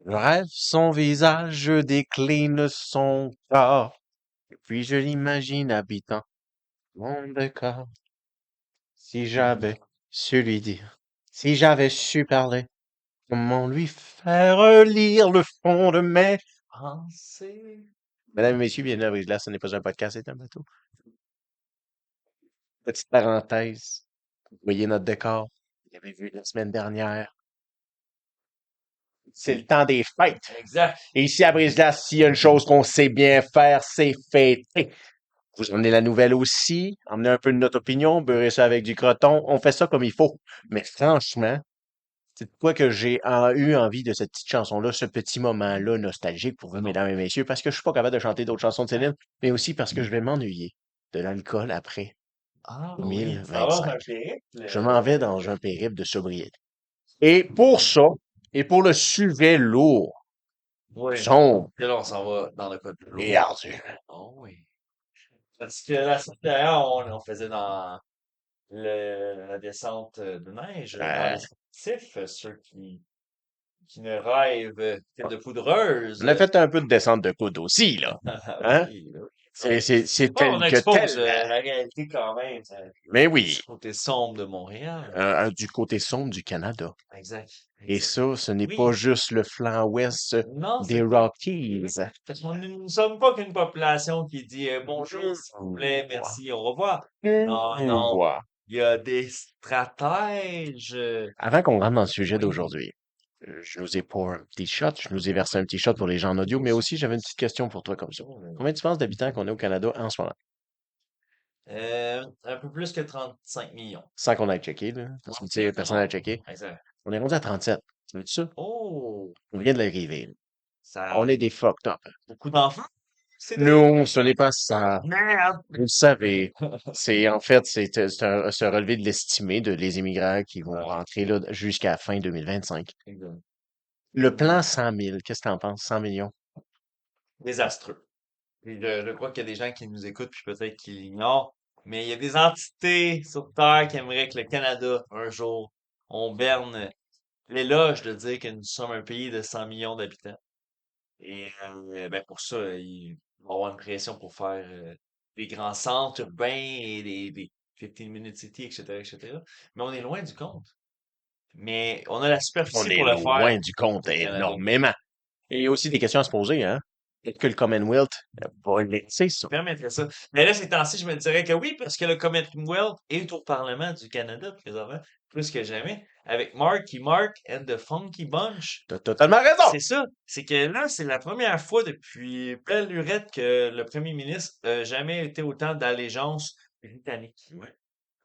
Je rêve son visage, je décline son corps, et puis je l'imagine habitant mon décor. Si j'avais su lui dire, si j'avais su parler, comment lui faire lire le fond de mes pensées? Mesdames et messieurs, bienvenue à Brise-Glace, ce n'est pas un podcast, c'est un bateau. Petite parenthèse, vous voyez notre décor, vous l'avez vu la semaine dernière, c'est le temps des fêtes. Exact. Et ici à Brise-Glace, s'il y a une chose qu'on sait bien faire, c'est fêter. Vous emmenez la nouvelle aussi, emmenez un peu de notre opinion, beurrez ça avec du croton, on fait ça comme il faut. Mais franchement, c'est quoi que j'ai eu envie de cette petite chanson-là, ce petit moment-là nostalgique pour vous, mesdames et messieurs, parce que je suis pas capable de chanter d'autres chansons de Céline, mais aussi parce que je vais m'ennuyer de l'alcool après Ah oui, ça va dans un 2025. Je m'en périple. vais dans un périple de sobriété. Et pour ça, et pour le sujet lourd, Oui. sombre Et là, on s'en va dans le code de et l'eau. ardu, Oh oui. Parce que la semaine dernière, on faisait dans la descente de neige, dans euh, les sportifs, ceux qui ne rêvent que de poudreuse. on a fait un peu de descente de coude aussi, là. Ah Hein? oui, oui. C'est Bon, on tel que expose tel. la réalité quand même, Mais du oui, côté sombre de Montréal. du côté sombre du Canada. Exact, Et exact. ça, ce n'est pas Oui, juste le flanc ouest non, des c'est ça. Rockies. Parce qu'on ne sommes pas qu'une population qui dit bonjour, s'il vous plaît, Ouah. merci, au revoir. Non, non, Ouah. il y a des stratèges. Avant qu'on rentre dans le sujet Oui, d'aujourd'hui, je nous ai pour un petit shot, je nous ai versé un petit shot pour les gens en audio, mais aussi j'avais une petite question pour toi comme ça. Combien tu penses d'habitants qu'on a au Canada en ce moment? un peu plus que 35 millions. Sans qu'on aille checker, là. Parce que tu sais, personne n'a Exactement. checké. Exact. On est rendu à 37. Tu veux ça? Oh, On vient de l'arriver, là. On ça est des fucked up. beaucoup d'enfants, Cédric? Non, ce n'est pas ça. Merde! Vous le savez. C'est, en fait, c'est un relevé de l'estimé de les immigrants qui vont Ah, rentrer là jusqu'à fin 2025. exact. Le plan 100 000, qu'est-ce que t'en penses? 100 millions? Désastreux. Et je crois qu'il y a des gens qui nous écoutent, puis peut-être qui l'ignorent, mais il y a des entités sur Terre qui aimeraient que le Canada, un jour, on berne l'éloge de dire que nous sommes un pays de 100 millions d'habitants. Et ben pour ça, il va y avoir une pression pour faire des grands centres urbains et des 15-minute city, etc., etc. Mais on est loin du compte. Mais on a la On superficie est pour le faire loin du compte au Canada. énormément. Et il y a aussi des questions à se poser, hein? Est-ce que le Commonwealth va laisser ça? Permettrait ça. Mais là, ces temps-ci, je me dirais que oui, parce que le Commonwealth est au Parlement du Canada présentement, plus que jamais, avec Marky Mark and the Funky Bunch. T'as totalement raison! C'est ça. C'est que là, c'est la première fois depuis belle lurette que le premier ministre a jamais été autant d'allégeance britannique. Ouais.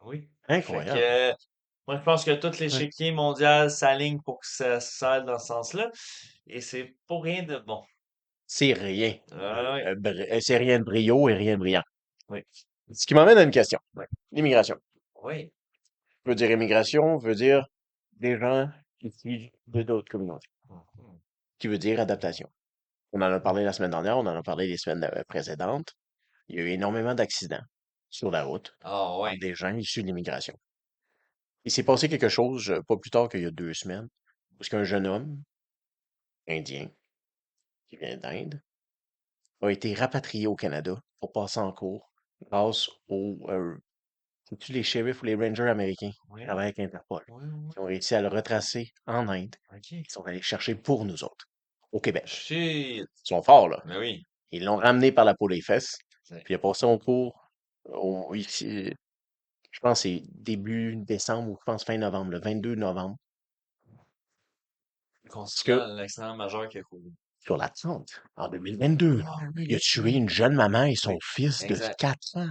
Oui. Fait Incroyable. que moi, je pense que tous les Ouais. l'échiquier mondial s'alignent pour que ça aille dans ce sens-là. Et c'est pour rien de bon. C'est rien. Ah oui. C'est rien de brio et rien de brillant. Oui. Ce qui m'amène à une question. L'immigration. Oui. Veut dire immigration, veut dire des gens issus de d'autres communautés. Mhm. Qui veut dire adaptation. On en a parlé la semaine dernière, on en a parlé les semaines précédentes. Il y a eu énormément d'accidents sur la route Ah entre ouais. des gens issus de l'immigration. Il s'est passé quelque chose pas plus tard qu'il y a 2 semaines, où qu'un jeune homme indien qui vient d'Inde a été rapatrié au Canada pour passer en cours grâce aux c'est-tu les shérifs ou les rangers américains qui Oui. travaillent avec Interpol, Oui, oui. qui ont réussi à le retracer en Inde, OK. qui sont allés chercher pour nous autres, au Québec. Shit. Ils sont forts, là. Ben oui. Ils l'ont ramené par la peau des fesses, C'est puis il a passé en cours ici, je pense que c'est début décembre ou je pense fin novembre, le 22 novembre. Parce que concernant l'accident majeur qui a causé. sur la 30, en 2022, Ah oui, il a tué oui, une jeune maman et son oui. fils de Exact. 4 ans.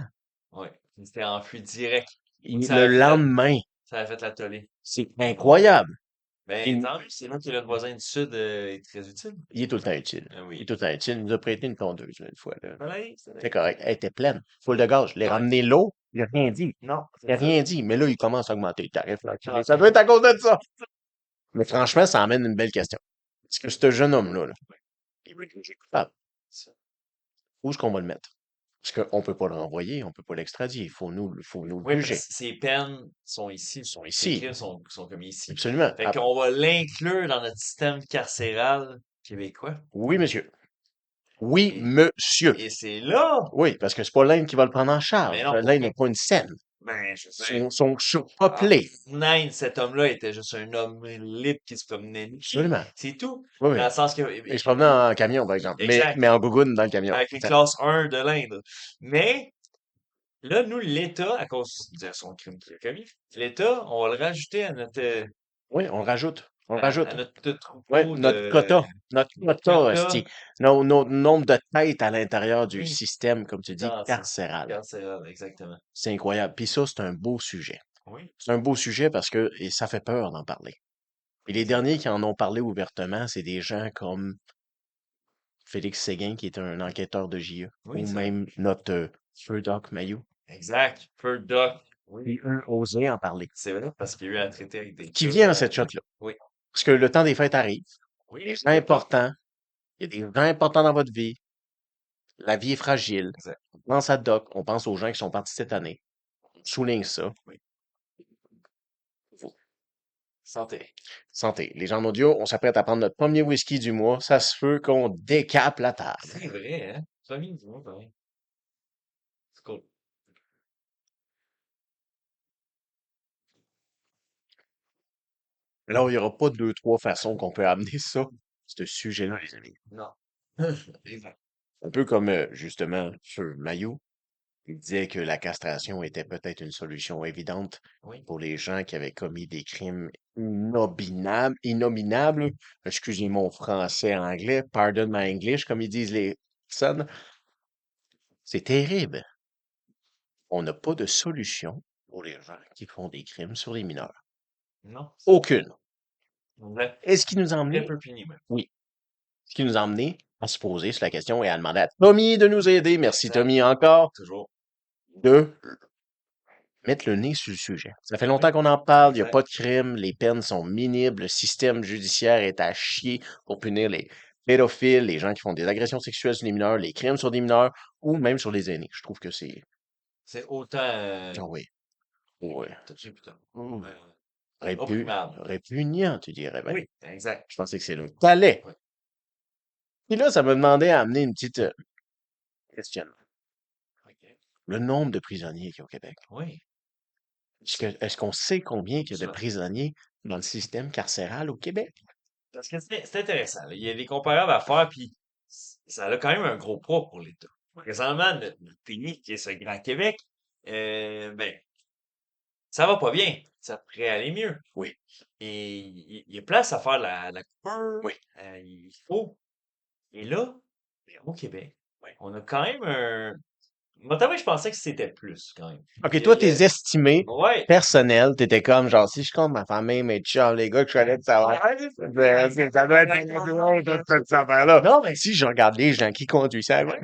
Oui. Il s'était enfui direct. Le lendemain, Ça a fait la tollée. c'est Oh. incroyable. Ben, Il, tant mieux, c'est là que notre voisin du Sud est très utile. il est tout le temps utile. Ben Il est oui. tout le temps utile. Il nous a prêté une tondeuse là, une fois. Là. Soleil, C'est soleil. correct. Elle était pleine. Full de gaz. Je l'ai Ouais, ramené l'eau. Il n'a rien dit. non, Il n'a c'est ça. rien dit. Mais là, il commence à augmenter le tarif. Là. Ça doit être à cause de ça. Mais franchement, ça amène une belle question. Est-ce que ce jeune homme-là, là, il veut juger coupable? Ça. Où est-ce qu'on va le mettre? Parce qu'on ne peut pas le renvoyer, on ne peut pas l'extradier. Faut nous le Oui, parce juger. que ses peines sont ici. Ils sont Ses ici. crimes sont commis ici. Absolument. Fait qu'on va l'inclure dans notre système carcéral québécois. Oui, monsieur. Oui, Et, monsieur. et c'est là, Oui, parce que c'est pas l'Inde qui va le prendre en mais charge. non, L'Inde n'a pas une scène. ben, je Ils sais. sont Ah, surpeuplés. Nine, cet homme-là était juste un homme libre qui se promenait nu. Absolument. C'est tout. Oui, Dans oui. le sens que, Ils se promenaient en camion, par exemple. exact, Mais en gougoune dans le camion. avec une classe 1 de l'Inde. Mais, là, nous, l'État, à cause de son crime qu'il a commis, l'État, on va le rajouter Oui, on rajoute. On à rajoute. notre Oui, troupeau notre de quota. Notre quota, quota. hostie. Notre nombre de têtes à l'intérieur du Oui, système, comme tu tout dis, entier. carcéral. Carcéral, exactement. C'est incroyable. Puis ça, c'est un beau sujet. Oui, C'est un beau sujet parce que et ça fait peur d'en parler. Et les derniers exact. qui en ont parlé ouvertement, c'est des gens comme Félix Séguin, qui est un enquêteur de JE, Oui, ou c'est vrai. même notre Feu Doc Mayou, Exact. Feu Doc. qui, Oui. eux, osaient en parler. C'est vrai, parce qu'il y a eu à traiter avec des Qui cas. vient à cette Oui, shot-là. oui. Parce que le temps des fêtes arrive. Oui, Des je gens veux pas. importants. Il y a des gens importants dans votre vie. La vie est fragile. Exact. On pense à Doc. On pense aux gens qui sont partis cette année. On souligne ça. Oui. Santé. Santé. Les gens en audio, on s'apprête à prendre notre premier whisky du mois. Ça se peut qu'on décape la table. C'est vrai, hein? Famille du monde, pareil. C'est cool. Là, il n'y aura pas deux, trois façons qu'on peut amener ça, ce sujet-là, les amis. Non. Exact. Un peu comme, justement, Feu Mayou. Il disait que la castration était peut-être une solution évidente Oui. pour les gens qui avaient commis des crimes innominables. Excusez mon français anglais, pardon my English, comme ils disent les personnes. C'est terrible. On n'a pas de solution pour les gens qui font des crimes sur les mineurs. Non, ça. Aucune. Vrai. Et ce qui nous a Très emmené, peu puni, même. oui, ce qui nous a emmené à se poser sur la question et à demander à Tommy de nous aider. Merci Exact. Tommy encore Toujours. de mettre le nez sur le sujet. Ça fait longtemps Oui. qu'on en parle, il n'y a Exact. pas de crime, les peines sont minimes, le système judiciaire est à chier pour punir les pédophiles, les gens qui font des agressions sexuelles sur les mineurs, les crimes sur des mineurs ou même sur les aînés. Je trouve que c'est... C'est autant Ah oui, oui. touché putain. Mmh. Euh, Répu... opprimable. Répugnant, tu dirais bien. Oui, exact. Je pensais que c'est le palais. Oui. Puis là, ça me demandait à amener une petite question. OK. Le nombre de prisonniers qu'il y a au Québec. Oui. Est-ce qu'on sait combien il y a de Ça. prisonniers dans le système carcéral au Québec? Parce que c'est intéressant, là. Il y a des comparables à faire, puis ça a quand même un gros poids pour l'État. Présentement, notre pays, qui est ce grand Québec, ben, ça va pas bien. Ça pourrait aller mieux. Oui, Et il y a place à faire la coupure. oui, Il faut. Et là, ben, au Québec, oui. on a quand même un. Moi, t'as vu, je pensais que c'était plus, quand même. OK, toi, tes estimés Ouais. personnels, t'étais comme, genre, si je compte ma famille, mes chums, les gars que je connais de savoir, ça doit être un gros de cette affaire-là. Non, mais si je regarde les gens qui conduisent ça, ouais.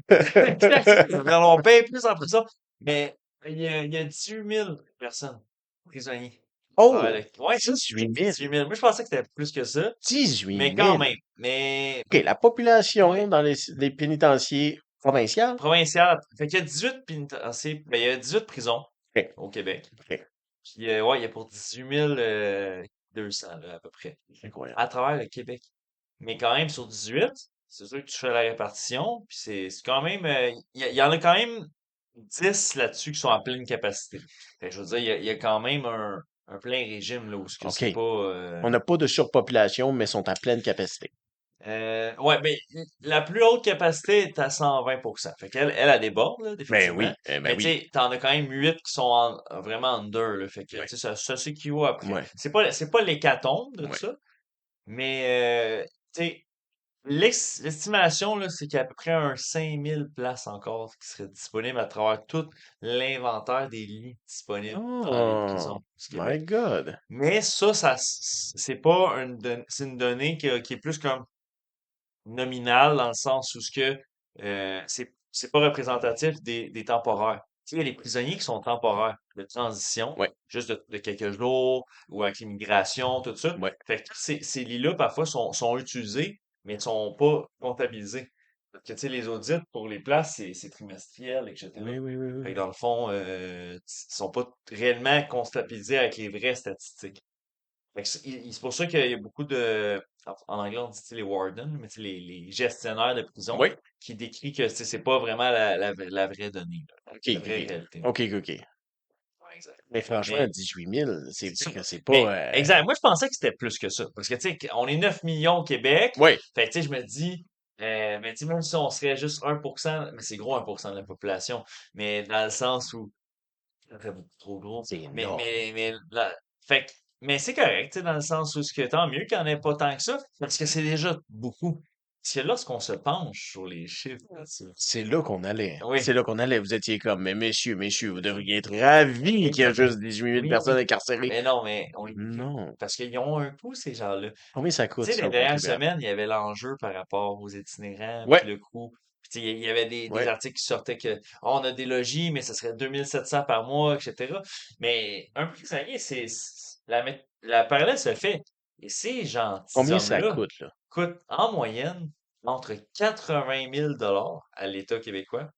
On paye plus en prison. Mais il y a 18 000 personnes prisonniers. Ah, Oh! ouais, 18 000. 18 000. Moi, je pensais que c'était plus que ça. 18 Mais quand 000. même. Mais, OK, la population ouais, dans les pénitenciers provinciaux? provincial. Fait qu'il y a 18 pénitenciers. Ben, il y a 18 prisons OK, au Québec. OK. Puis, ouais, il y a pour 18 200 là, à peu près. Incroyable. À travers le Québec. Mais quand même, sur 18, c'est sûr que tu fais la répartition, puis c'est quand même, il y en a quand même 10 là-dessus qui sont à pleine capacité. Fait que je veux dire, il y a quand même un plein régime, là, où ce que OK. c'est pas, On n'a pas de surpopulation, mais sont à pleine capacité. ouais, mais la plus haute capacité est à 120%. Fait qu'elle, elle déborde, là, Ben définitivement. oui, ben Mais tu oui. sais, t'en as quand même 8 qui sont vraiment under, là. Fait que, Ouais, tu sais, ça s'équivaut après. ouais, C'est pas l'hécatombe de ouais. ça, mais, tu sais, l'estimation, là, c'est qu'il y a à peu près un 5 000 places encore qui seraient disponibles à travers tout l'inventaire des lits disponibles dans les Oh, prisons du my Québec. God. Mais ça, c'est pas c'est une donnée qui est plus comme nominale dans le sens où ce que c'est pas représentatif des temporaires. Tu sais, il y a des prisonniers qui sont temporaires de transition, Ouais, juste de quelques jours, ou avec l'immigration, tout ça. ouais. Fait que ces lits-là, parfois, sont utilisés, mais ne sont pas comptabilisés. Parce que, tu sais, les audits pour les places, c'est trimestriel, etc. Oui, oui, oui, Fait que oui. dans le fond, ils sont pas réellement comptabilisés avec les vraies statistiques. Fait que c'est pour ça qu'il y a beaucoup de, en anglais on dit tu sais, les wardens, mais tu sais, les gestionnaires de prison Oui. qui décrit que tu sais, c'est pas vraiment la vraie donnée, là, OK, la vraie OK. réalité. OK, OK. Ouais, exact. Mais franchement, Mais 18 000, c'est c'est dire ça. que c'est Mais pas. exact. Moi, je pensais que c'était plus que ça. Parce que tu sais, on est 9 millions au Québec. Oui. Fait que tu sais, je me dis, mais tu sais, même si on serait juste 1%, mais c'est gros 1% de la population, mais dans le sens où ça fait beaucoup trop gros. C'est énorme. Fait que, mais c'est correct, tu sais, dans le sens où ce que tant mieux qu'il n'y en ait pas tant que ça, parce que c'est déjà beaucoup. Parce que lorsqu'on se penche sur les chiffres, là, C'est là qu'on allait. oui, C'est là qu'on allait. Vous étiez comme, mais messieurs, vous devriez être ravis qu'il y a juste 18 000 oui, personnes incarcérées. mais non, mais on est Non. parce qu'ils ont un coût, ces gens-là. Combien ça Tu coûte, sais, ça, les aux dernières contribuables? semaines, il y avait l'enjeu par rapport aux itinérants, Ouais, puis le coût. Puis tu sais, il y avait des ouais. articles qui sortaient que on a des logis, mais ça serait 2700 par mois, etc. Mais un prisonnier, la parallèle se fait. Et ces Combien ça gentilshommes-là coûte, là? coûtent en moyenne entre 80 000 $ à l'État québécois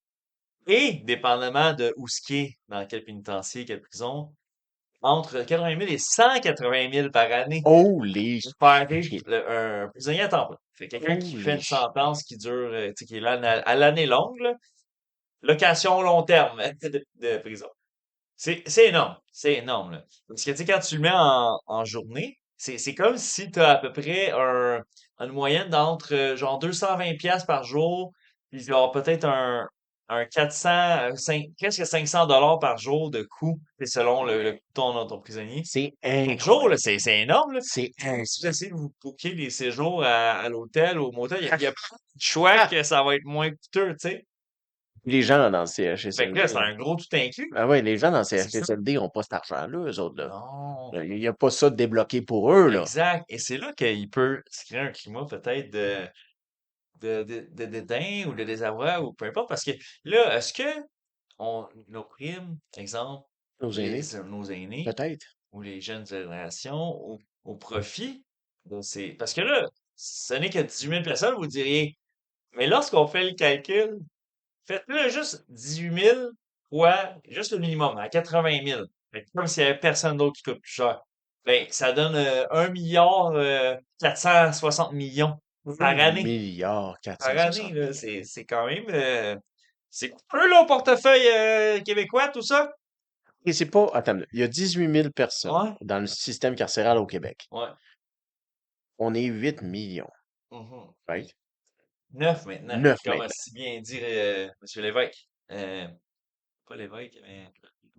et, dépendamment de où ce qui est, dans quel pénitencier, quelle prison, entre 80 000 et 180 000 par année Holy faire vivre shit. un prisonnier à temps plein. Fait quelqu'un qui fait Holy une shit. sentence qui dure, tu sais, qui est là à l'année longue, là, location long terme de prison. C'est énorme. C'est énorme, là. Parce que, tu sais, quand tu le mets en journée, c'est comme si tu as à peu près une moyenne d'entre, genre, 220 pièces par jour, puis genre, peut-être un 400, presque 500 $ par jour de coût, c'est selon le coût de ton prisonnier. C'est Chaque jour, là, incroyable. c'est énorme, là. C'est Si vous essayez de vous booker des séjours à l'hôtel, au motel, il y a pas de choix ah, que ça va être moins coûteux, tu sais. les gens dans le Fait que là, c'est CHSLD. un gros tout inclus. Ah ouais, les gens dans le C'est ça. CHSLD n'ont pas cet argent-là, eux autres, là. Non. Il n'y a pas ça de débloqué pour eux, là. Exact. Et c'est là qu'il peut se créer un climat peut-être de dédain ou de désarroi ou peu importe. Parce que là, est-ce que nos primes, exemple, Nos aînés, nos aînés peut-être. ou les jeunes générations au profit de ces. Parce que là, ce n'est que 18 000 personnes, vous diriez. Mais lorsqu'on fait le calcul, faites-le juste 18 000 fois, juste le minimum, à 80 000. Fait que comme s'il n'y avait personne d'autre qui coûte plus cher. Ben, ça donne 1 milliard 460 millions Un par année. milliard Par année, 460 là, millions. c'est quand même c'est peu là au portefeuille québécois, tout ça. Et c'est pas. Attends, il y a 18 000 personnes Ouais, dans le système carcéral au Québec. ouais. On est 8 millions, Mhm. right? 9 maintenant, 9 comme a maintenant. si bien dit M. Lévesque. Pas Lévesque, mais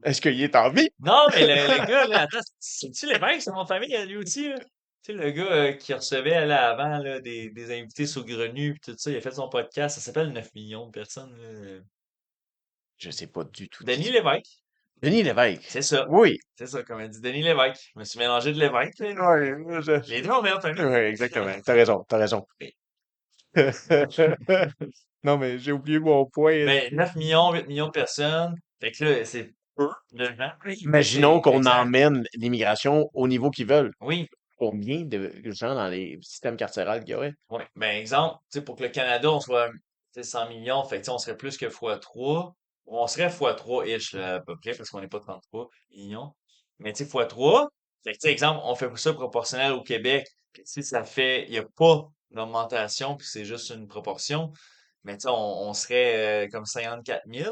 Est-ce qu'il est en vie? non, mais le gars, là, attends, c'est-tu Lévesque, c'est mon famille, lui aussi, là? Tu sais, le gars qui recevait là, avant là, des invités saugrenus pis tout ça, il a fait son podcast, ça s'appelle 9 millions de personnes. Là. Je sais pas du tout qui Denis c'est. Lévesque, Denis Lévesque. c'est ça. Oui. C'est ça, comme elle dit Denis Lévesque. Je me suis mélangé de Lévesque, là. Oui, Les deux ont même famille. ouais, exactement. T'as raison, t'as raison. Non, mais j'ai oublié mon point. Mais 9 millions, 8 millions de personnes. Fait que là, c'est peu de gens. Mais Imaginons c'est qu'on exact. emmène l'immigration au niveau qu'ils veulent. Oui, Combien de gens dans les systèmes carcérales qu'il y aurait? oui. Ben, exemple, tu sais, pour que le Canada, on soit, tu sais, 100 millions, fait que, tu sais, on serait plus que fois 3. On serait fois 3-ish, là, à peu près, parce qu'on n'est pas 33 millions. Mais, tu sais, fois 3. Fait que, tu sais, exemple, on fait ça proportionnel au Québec. Puis, si ça fait, il n'y a pas d'augmentation, puis c'est juste une proportion. Mais, tu sais, on serait comme 54 000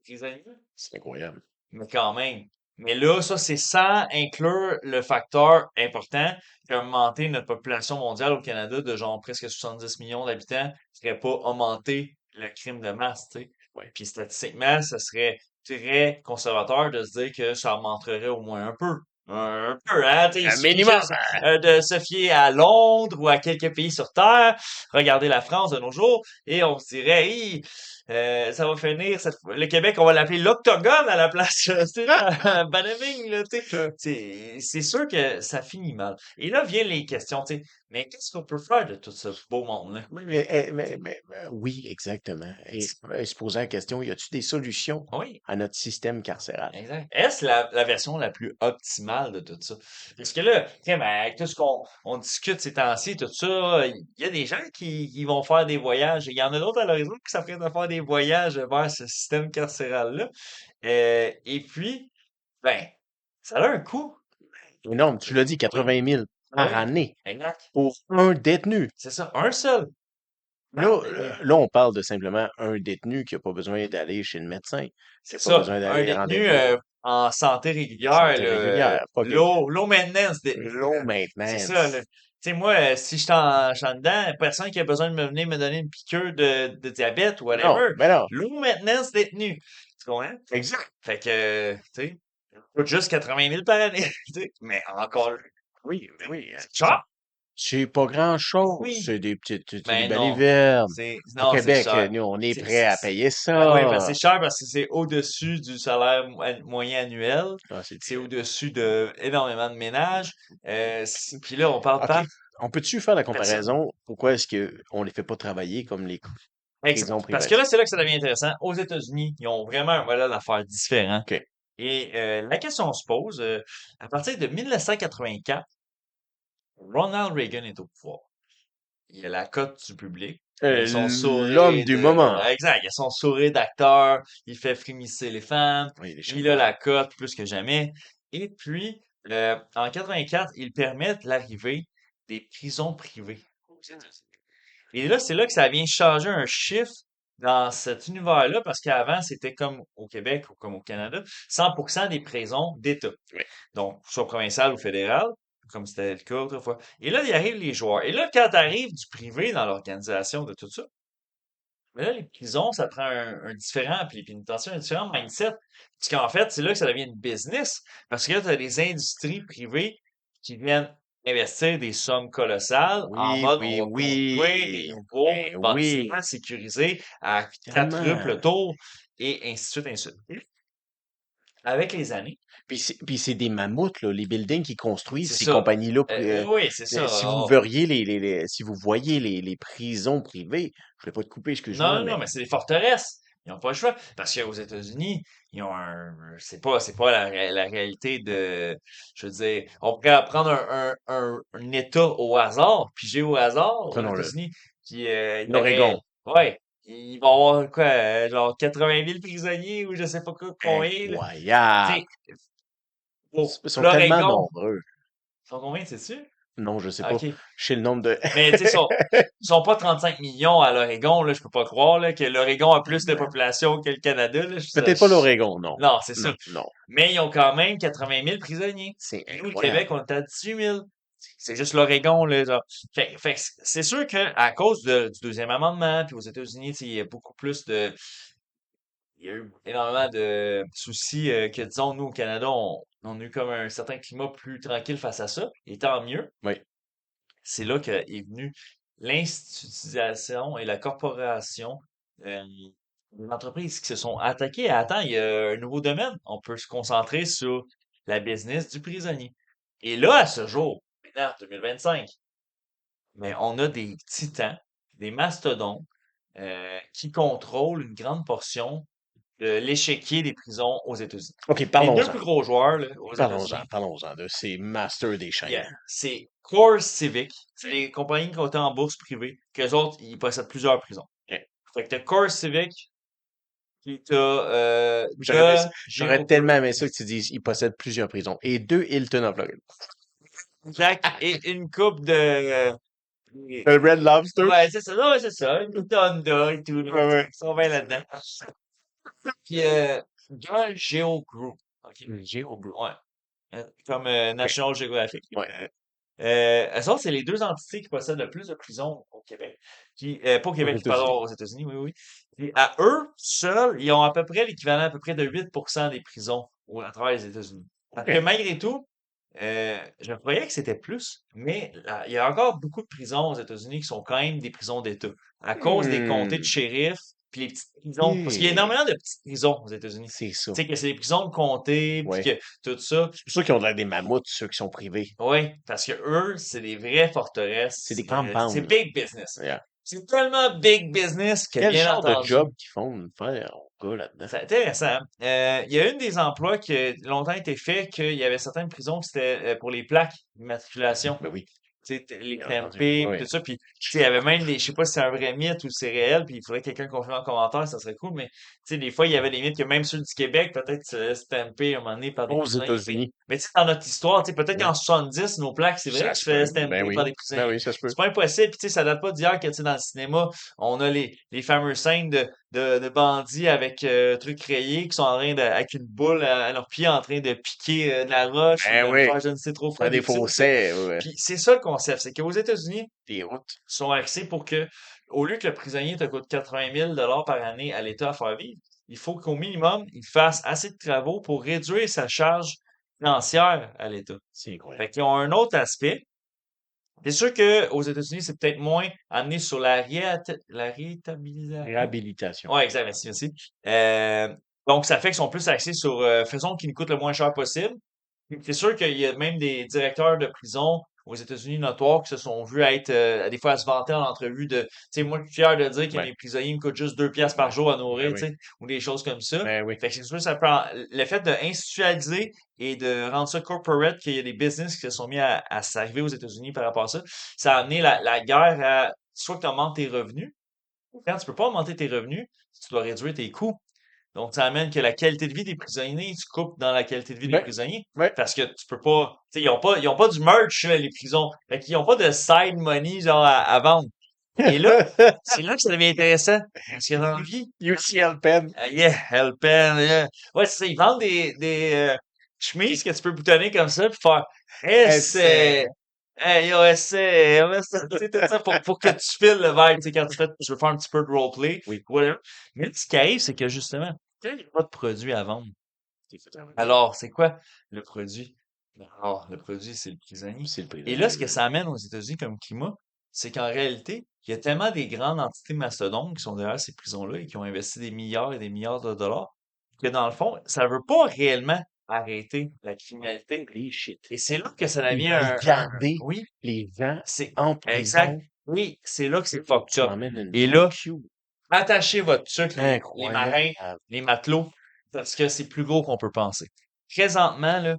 prisonniers. C'est incroyable. Mais quand même. Mais là, ça, c'est sans inclure le facteur important qu'a augmenté notre population mondiale au Canada de genre presque 70 millions d'habitants, qui serait pas augmenter le crime de masse, tu sais. Ouais. Puis statistiquement, ça serait très conservateur de se dire que ça augmenterait au moins un peu. Un peu, hein? Tu sais, il Un suffit minimum. juste de se fier à Londres ou à quelques pays sur Terre, regarder la France de nos jours, et on se dirait, hey, ça va finir, le Québec, on va l'appeler l'Octogone à la place. C'est Banaming, là, tu sais. C'est sûr que ça finit mal. Et là viennent les questions, tu sais. Mais qu'est-ce qu'on peut faire de tout ce beau monde-là? Oui, oui, exactement. Et se poser la question, y a-t-il des solutions Oui. à notre système carcéral? Exact. Est-ce la version la plus optimale de tout ça? Parce que là, tiens, ben, avec tout ce qu'on discute ces temps-ci, tout ça, il y a des gens qui vont faire des voyages. Il y en a d'autres à l'horizon qui s'apprêtent à faire des voyages vers ce système carcéral-là. Et puis, ben, ça a un coût. énorme. Tu l'as dit, Oui, 80 000 par oui, année exact. pour un détenu. C'est ça, un seul. Là, Un détenu. on parle de simplement un détenu qui n'a pas besoin d'aller chez le médecin, qui C'est n'a pas ça. besoin Un d'aller détenu rendez-vous en santé régulière, santé là, régulière. OK. low maintenance détenu. Low C'est ça, là. maintenance. Tu sais, moi, si je suis en dedans, personne qui a besoin de me venir me donner une piqûre de diabète ou Non, whatever. ben non. Low maintenance détenu. Tu comprends? Exact. Fait que, tu sais, ça coûte juste 80 000 par année, tu sais. Mais encore là, Oui, ben oui. c'est cher. C'est pas grand-chose. Oui. C'est des Mais non. balivernes. Au Non, c'est Québec, cher. nous, on est C'est, prêt c'est, à payer ben oui, ben ça. c'est cher parce que c'est au-dessus du salaire moyen annuel. Ah, c'est C'est terrible. au-dessus de énormément de ménages. Puis là, on parle OK. par On peut-tu faire la personne. comparaison? Pourquoi est-ce qu'on les fait pas travailler comme les prisons Exact. Parce privées? que là, c'est là que ça devient intéressant. Aux États-Unis, ils ont vraiment un modèle d'affaires différent. OK. Et la question se pose, à partir de 1984, Ronald Reagan est au pouvoir. Il a la cote du public. Il a son L'homme sourire du moment. exact, il a son sourire d'acteur, il fait frémisser les femmes, Oui, les il a chapeaux. la cote plus que jamais. Et puis, en 84, il permet l'arrivée des prisons privées. Et là, c'est là que ça vient changer un chiffre dans cet univers-là, parce qu'avant, c'était comme au Québec ou comme au Canada, 100% des prisons d'État. Oui. Donc, soit provincial ou fédéral, comme c'était le cas autrefois. Et là, il arrive les joueurs. Et là, quand tu arrives du privé dans l'organisation de tout ça, mais là, les prisons, ça prend un différent, puis les pénitentiaires, un différent mindset. Parce qu'en fait, c'est là que ça devient une business. Parce que là, tu as des industries privées qui viennent investir des sommes colossales en Oui, mode on oui, va construire des oui. nouveaux Ben oui. bâtiments sécurisés à Tellement. quadruple tour et ainsi de suite, ainsi de suite. Avec les années, Puis c'est des mammouths, là, les buildings qu'ils construisent, c'est ces ça. compagnies-là. Oui, c'est ça. Si vous Alors, verriez si vous voyez les prisons privées, je vais pas te couper, excuse-moi, non, non, non, mais mais c'est des forteresses. Ils n'ont pas le choix. Parce qu'aux États-Unis, ils ont c'est pas la réalité de, je veux dire, on pourrait prendre un État au hasard, pigé au hasard aux prenons-le. États-Unis, puis il y aurait, L'Oregon. ouais, il va y avoir quoi, genre 80 000 prisonniers ou je sais pas quoi, combien, là. Tu Incroyable. sais, pour Ils sont tellement l'Oregon, nombreux. ils sont combien, sais-tu? Non, je sais Ah, pas. OK. Je sais le nombre de. Mais tu sais, ils sont pas 35 millions à l'Oregon, là, je peux pas croire là, que l'Oregon a plus de population que le Canada. Là, Peut-être pas l'Oregon, non. non, c'est Non, ça. non. Mais ils ont quand même 80 000 prisonniers. C'est Nous, le incroyable. Québec, on est à 18 000. C'est juste l'Oregon, là. Genre. Fait que c'est sûr qu'à cause du deuxième amendement, puis aux États-Unis, tu sais, il y a beaucoup plus de. Il y a eu énormément de soucis que, disons, nous, au Canada, on a eu comme un certain climat plus tranquille face à ça. Et tant mieux. Oui. C'est là qu'est venu l'institutionnalisation et la corporation des entreprises qui se sont attaquées à attends, il y a un nouveau domaine. On peut se concentrer sur la business du prisonnier. Et là, à ce jour, maintenant, 2025, mais on a des titans, des mastodontes qui contrôlent une grande portion de l'échiquier des prisons aux États-Unis. OK, Les deux parlons-en. plus gros joueurs là, aux Parlons-en, États-Unis, parlons-en de ces masters des chaînes. yeah. C'est Core Civic. C'est les compagnies cotées en bourse privée. Qu'eux autres, ils possèdent plusieurs prisons. OK. Fait que t'as Core Civic, puis t'as J'aurais Geo tellement Group, aimé ça que tu dises ils possèdent plusieurs prisons. Et deux Hilton en Floride. Jack et une coupe de... Le Red Lobster? ouais, c'est ça. Non, ouais, c'est ça. Une coupe de Honda et tout. Là. Ouais, ouais. Ils sont bien là-dedans. Puis dans Geo Group. OK. Geo Group. Ouais. Comme OK. National Geographic. Ouais. Eux autres, c'est les deux entités qui possèdent le plus de prisons au Québec. Pas au Aux Québec, États-Unis. pardon, aux États-Unis, oui, oui. Puis à eux, seuls, ils ont à peu près l'équivalent à peu près de 8% des prisons à travers les États-Unis. Parce que OK. malgré tout, je croyais que c'était plus, mais il y a encore beaucoup de prisons aux États-Unis qui sont quand même des prisons d'État. À cause des comtés de Hmm. shérif, puis les petites prisons. Parce qu'il y a OK. énormément de petites prisons aux États-Unis. C'est ça. Tu sais, que c'est des prisons de comté, puis Ouais. que tout ça. C'est pour ça qu'ils ont l'air des mammouths, ceux qui sont privés. Oui, parce que eux, c'est des vraies C'est forteresses. des C'est compounds, là. big business. Yeah. C'est tellement big business que, Quel bien genre de entendu, job qu'ils font de faire, mon gars, là-dedans? c'est intéressant. Il y a une des emplois qui a longtemps été fait qu'il y avait certaines prisons qui c'était pour les plaques d'immatriculation. Ben oui. tu sais, les Bien entendu. tempeh, puis Oui. tout ça, puis tu sais, il y avait même des, je sais pas si c'est un vrai mythe ou c'est réel, puis il faudrait que quelqu'un confirme en commentaire, ça serait cool, mais tu sais, des fois, il y avait des mythes que même ceux du Québec, peut-être se laissent temper à un moment donné par des Aux prisonniers, États-Unis. mais tu sais, dans notre histoire, tu sais, peut-être Ouais. qu'en 70, nos plaques, c'est vrai Ça qu'ils se se peut. faisaient Ben temper par oui. des Ben prisonniers. oui, ça se peut. C'est pas impossible, puis tu sais, ça date pas d'hier que, tu sais, dans le cinéma, on a les fameuses scènes de bandits avec trucs rayés qui sont en train de, avec une boule à leurs pieds en train de piquer de la roche ou Ben de oui. faire je ne sais trop quoi Faire des des tirs, tu sais. fossés, ouais. Puis c'est ça le concept, c'est qu'aux États-Unis, Des routes. ils sont axés pour que, au lieu que le prisonnier te coûte 80 000 par année à l'État à faire vivre, il faut qu'au minimum, il fasse assez de travaux pour réduire sa charge financière à l'État. C'est Fait incroyable. qu'ils ont un autre aspect. C'est sûr qu'aux États-Unis, c'est peut-être moins amené sur la réhabilitation. Réhabilitation. Ouais, exact, merci, merci. Donc, ça fait qu'ils sont plus axés sur faisons qu'il nous coûte le moins cher possible. Puis c'est sûr qu'il y a même des directeurs de prison aux États-Unis notoires qui se sont vus être des fois à se vanter en entrevue de tu sais, moi je suis fier de dire que Ouais. mes prisonniers me coûtent juste 2 piastres par jour à Ben nourrir, tu oui. sais, ou des choses comme ça. Ben oui. Fait que c'est sûr, ça prend le fait de institutionnaliser et de rendre ça corporate, qu'il y a des business qui se sont mis à s'arriver aux États-Unis par rapport à ça, ça a amené la guerre à soit que tu augmentes tes revenus, ou quand tu peux pas augmenter tes revenus, tu dois réduire tes coûts. Donc, ça amène que la qualité de vie des prisonniers, tu coupes dans la qualité de vie des Ouais. prisonniers. Ouais. Parce que tu peux pas, tu sais, ils ont pas du merch, là, les prisons. Fait qu'ils ont pas de side money, genre, à vendre. Et là, c'est là que ça devient intéressant. Parce que dans la vie, UCL Pen. yeah, Helpen, yeah. Ouais, c'est ça, ils vendent des chemises que tu peux boutonner comme ça, puis faire, Essai. c'est, hey, yo, essaie, tu sais, tout ça pour que tu files le vibe, tu sais, quand tu veux faire un petit peu de roleplay, Oui. whatever. Mais ce qui arrive, c'est que justement, quand il n'y a pas de produit à vendre, C'est fait travailler. alors, c'est quoi le produit? Alors, le produit, c'est le prisonnier. C'est le Et là, prisonnier. ce que ça amène aux États-Unis comme climat, c'est qu'en réalité, il y a tellement des grandes entités mastodontes qui sont derrière ces prisons-là et qui ont investi des milliards et des milliards de dollars, que dans le fond, ça ne veut pas réellement arrêter la criminalité. Les shit. Et c'est là que ça Ils devient veulent garder oui, les gens c'est en exact. prison. Oui, c'est là que c'est fucked Tu up. m'emmènes une Et là, barbecue. attachez votre truc, les marins, Incroyable. les matelots, parce que c'est plus gros qu'on peut penser. Présentement, là,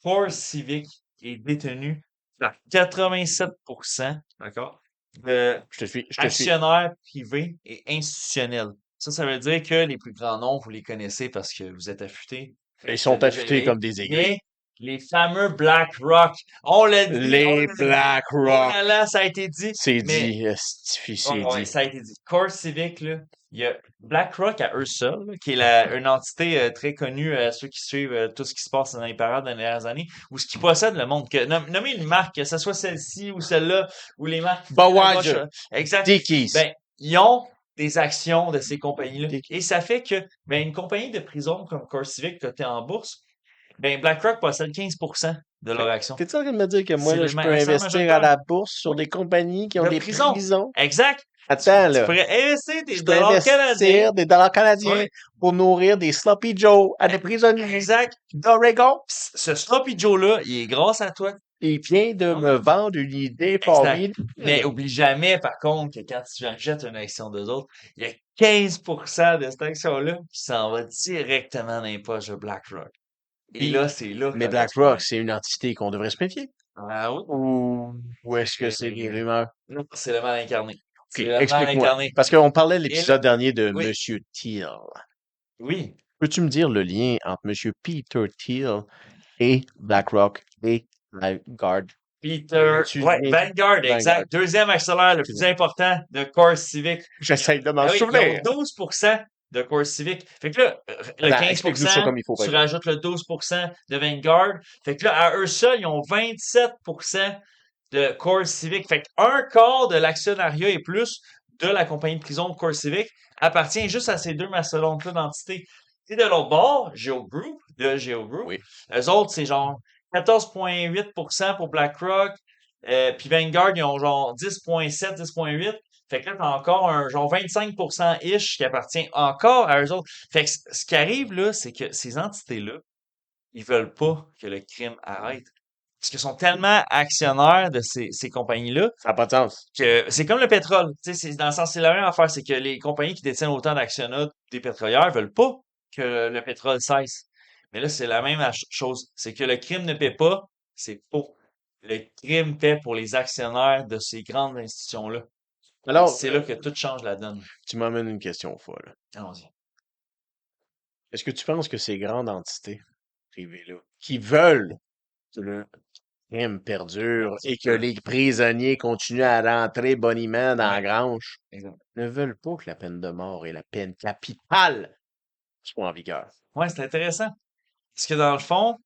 Force Civic est détenu par 87%, d'accord, de Je te suis. Je te suis. actionnaires privés et institutionnels. Ça veut dire que les plus grands noms, vous les connaissez parce que vous êtes affûtés. Ils Vous êtes sont déjà affûtés éveillés. comme des aiguilles. Mais les fameux BlackRock, on l'a dit, on Les l'a dit. Black Oh Rock. là là, ça a été dit. C'est Mais dit. Estifi, oh, c'est ouais, dit. ça a été dit. Core Civic, là, il y a BlackRock à eux seuls, là, qui est une entité très connue à ceux qui suivent tout ce qui se passe dans les parades dans les dernières années, ou ce qui possède le monde. Nommez une marque, que ce soit celle-ci ou celle-là, ou les marques qui traînent à gauche. Budweiser. Exact. Dickies. Ben, ils ont des actions de ces compagnies-là. Et Dickies. ça fait que ben, une compagnie de prison comme Core Civic, cotée en bourse, ben, BlackRock possède 15% de leur action. T'es-tu en train de me dire que moi, C'est là, le je peux actionnaire investir à majoritaire. la bourse sur Oui, des compagnies qui ont de des prison. prisons? Exact. Attends, Tu là. pourrais investir des Je peux dollars canadiens. investir des dollars canadiens Oui, pour nourrir des Sloppy Joe à des prisonniers exact. d'Oregon. Ce Sloppy Joe-là, il est grâce à toi. Il vient de Non? me vendre une idée Exact. formidable. Mais oublie jamais, par contre, que quand tu achètes une action d'eux autres, il y a 15% de cette action-là qui s'en va directement dans les poches de BlackRock. Et Puis, là, c'est là que mais ça pose BlackRock, problème. c'est une entité qu'on devrait se méfier. Ah oui? Ou est-ce que c'est des C'est rumeurs? non, c'est le mal incarné. C'est OK, le mal explique-moi. incarné. Parce qu'on parlait de Et là, l'épisode dernier de oui, Monsieur Thiel. oui. Peux-tu me dire le lien entre Monsieur Peter Thiel et BlackRock et Vanguard? Peter, Tu ouais, viens Vanguard, Vanguard. exact. Deuxième accélérateur le plus important de Core Civic. J'essaie de m'en Ah oui, ils ont souvenir. 12% de Core Civic. Fait que là, le Attends, explique-nous ça 15%, comme il faut, par tu exemple. rajoutes le 12% de Vanguard. Fait que là, à eux seuls, ils ont 27% de Core Civic. Fait qu'un quart de l'actionnariat et plus de la compagnie de prison de Core Civic appartient juste à ces deux mastodontes-là d'entités. Et de l'autre bord, Geo Group, Oui. eux autres, c'est genre 14,8% pour BlackRock, puis Vanguard, ils ont genre 10,7, 10,8. Fait que là, t'as encore un genre 25%-ish qui appartient encore à eux autres. Fait que ce qui arrive là, c'est que ces entités-là, ils veulent pas que le crime arrête. Parce qu'ils sont tellement actionnaires de ces compagnies-là Ça n'a pas de sens. que c'est comme le pétrole. Tu sais, c'est dans le sens, c'est la même affaire. C'est que les compagnies qui détiennent autant d'actionnats des pétrolières veulent pas que le pétrole cesse. Mais là, c'est la même chose. C'est que le crime ne paie pas, c'est faux. le crime fait pour les actionnaires de ces grandes institutions-là. Et Alors, c'est là que tout change la donne. tu m'emmènes une question folle. Allons-y. Est-ce que tu penses que ces grandes entités privées-là, qui veulent que le crime perdure et que les prisonniers continuent à rentrer boniment dans la Ouais, grange, exact. ne veulent pas que la peine de mort et la peine capitale soient en vigueur? Ouais, c'est intéressant. Parce que dans le fond,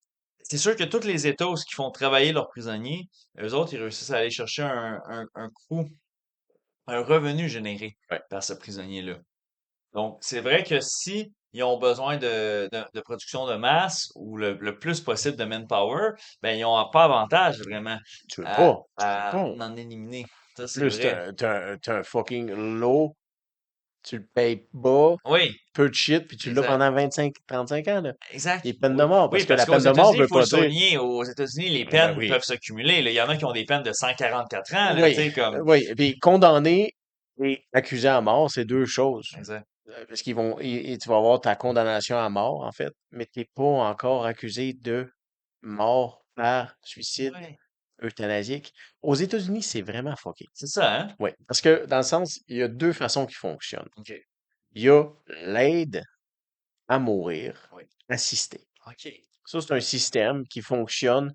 c'est sûr que tous les États où ils font travailler leurs prisonniers, eux autres, ils réussissent à aller chercher un coût, un revenu généré Ouais. par ce prisonnier-là. Donc, c'est vrai que si ils ont besoin de production de masse ou le plus possible de manpower, ben, ils n'ont pas avantage vraiment Tu veux à, pas. Tu veux à pas. en éliminer. En Ça, c'est plus, vrai. t'as un fucking lot, tu le payes bas, Oui, peu de shit, puis tu l'as exact. pendant 25-35 ans, là. Exact. Les peines de Oui. mort, Oui, parce que parce la qu'aux peine de mort États-Unis, il veut faut le pas dire. souligner, aux États-Unis, les Ben peines oui. peuvent se cumuler, là. Il y en a qui ont des peines de 144 ans, là, tu Oui, sais, comme. oui. Et puis condamné et accusé à mort, c'est deux choses. Exact. Parce tu vas avoir ta condamnation à mort, en fait, mais t'es pas encore accusé de mort par suicide Ouais. euthanasique. Aux États-Unis, c'est vraiment fucké. C'est ça, hein? Oui. Parce que, dans le sens, il y a deux façons qui fonctionnent. OK. Il y a l'aide à mourir Oui. assistée. OK. Ça, c'est un système qui fonctionne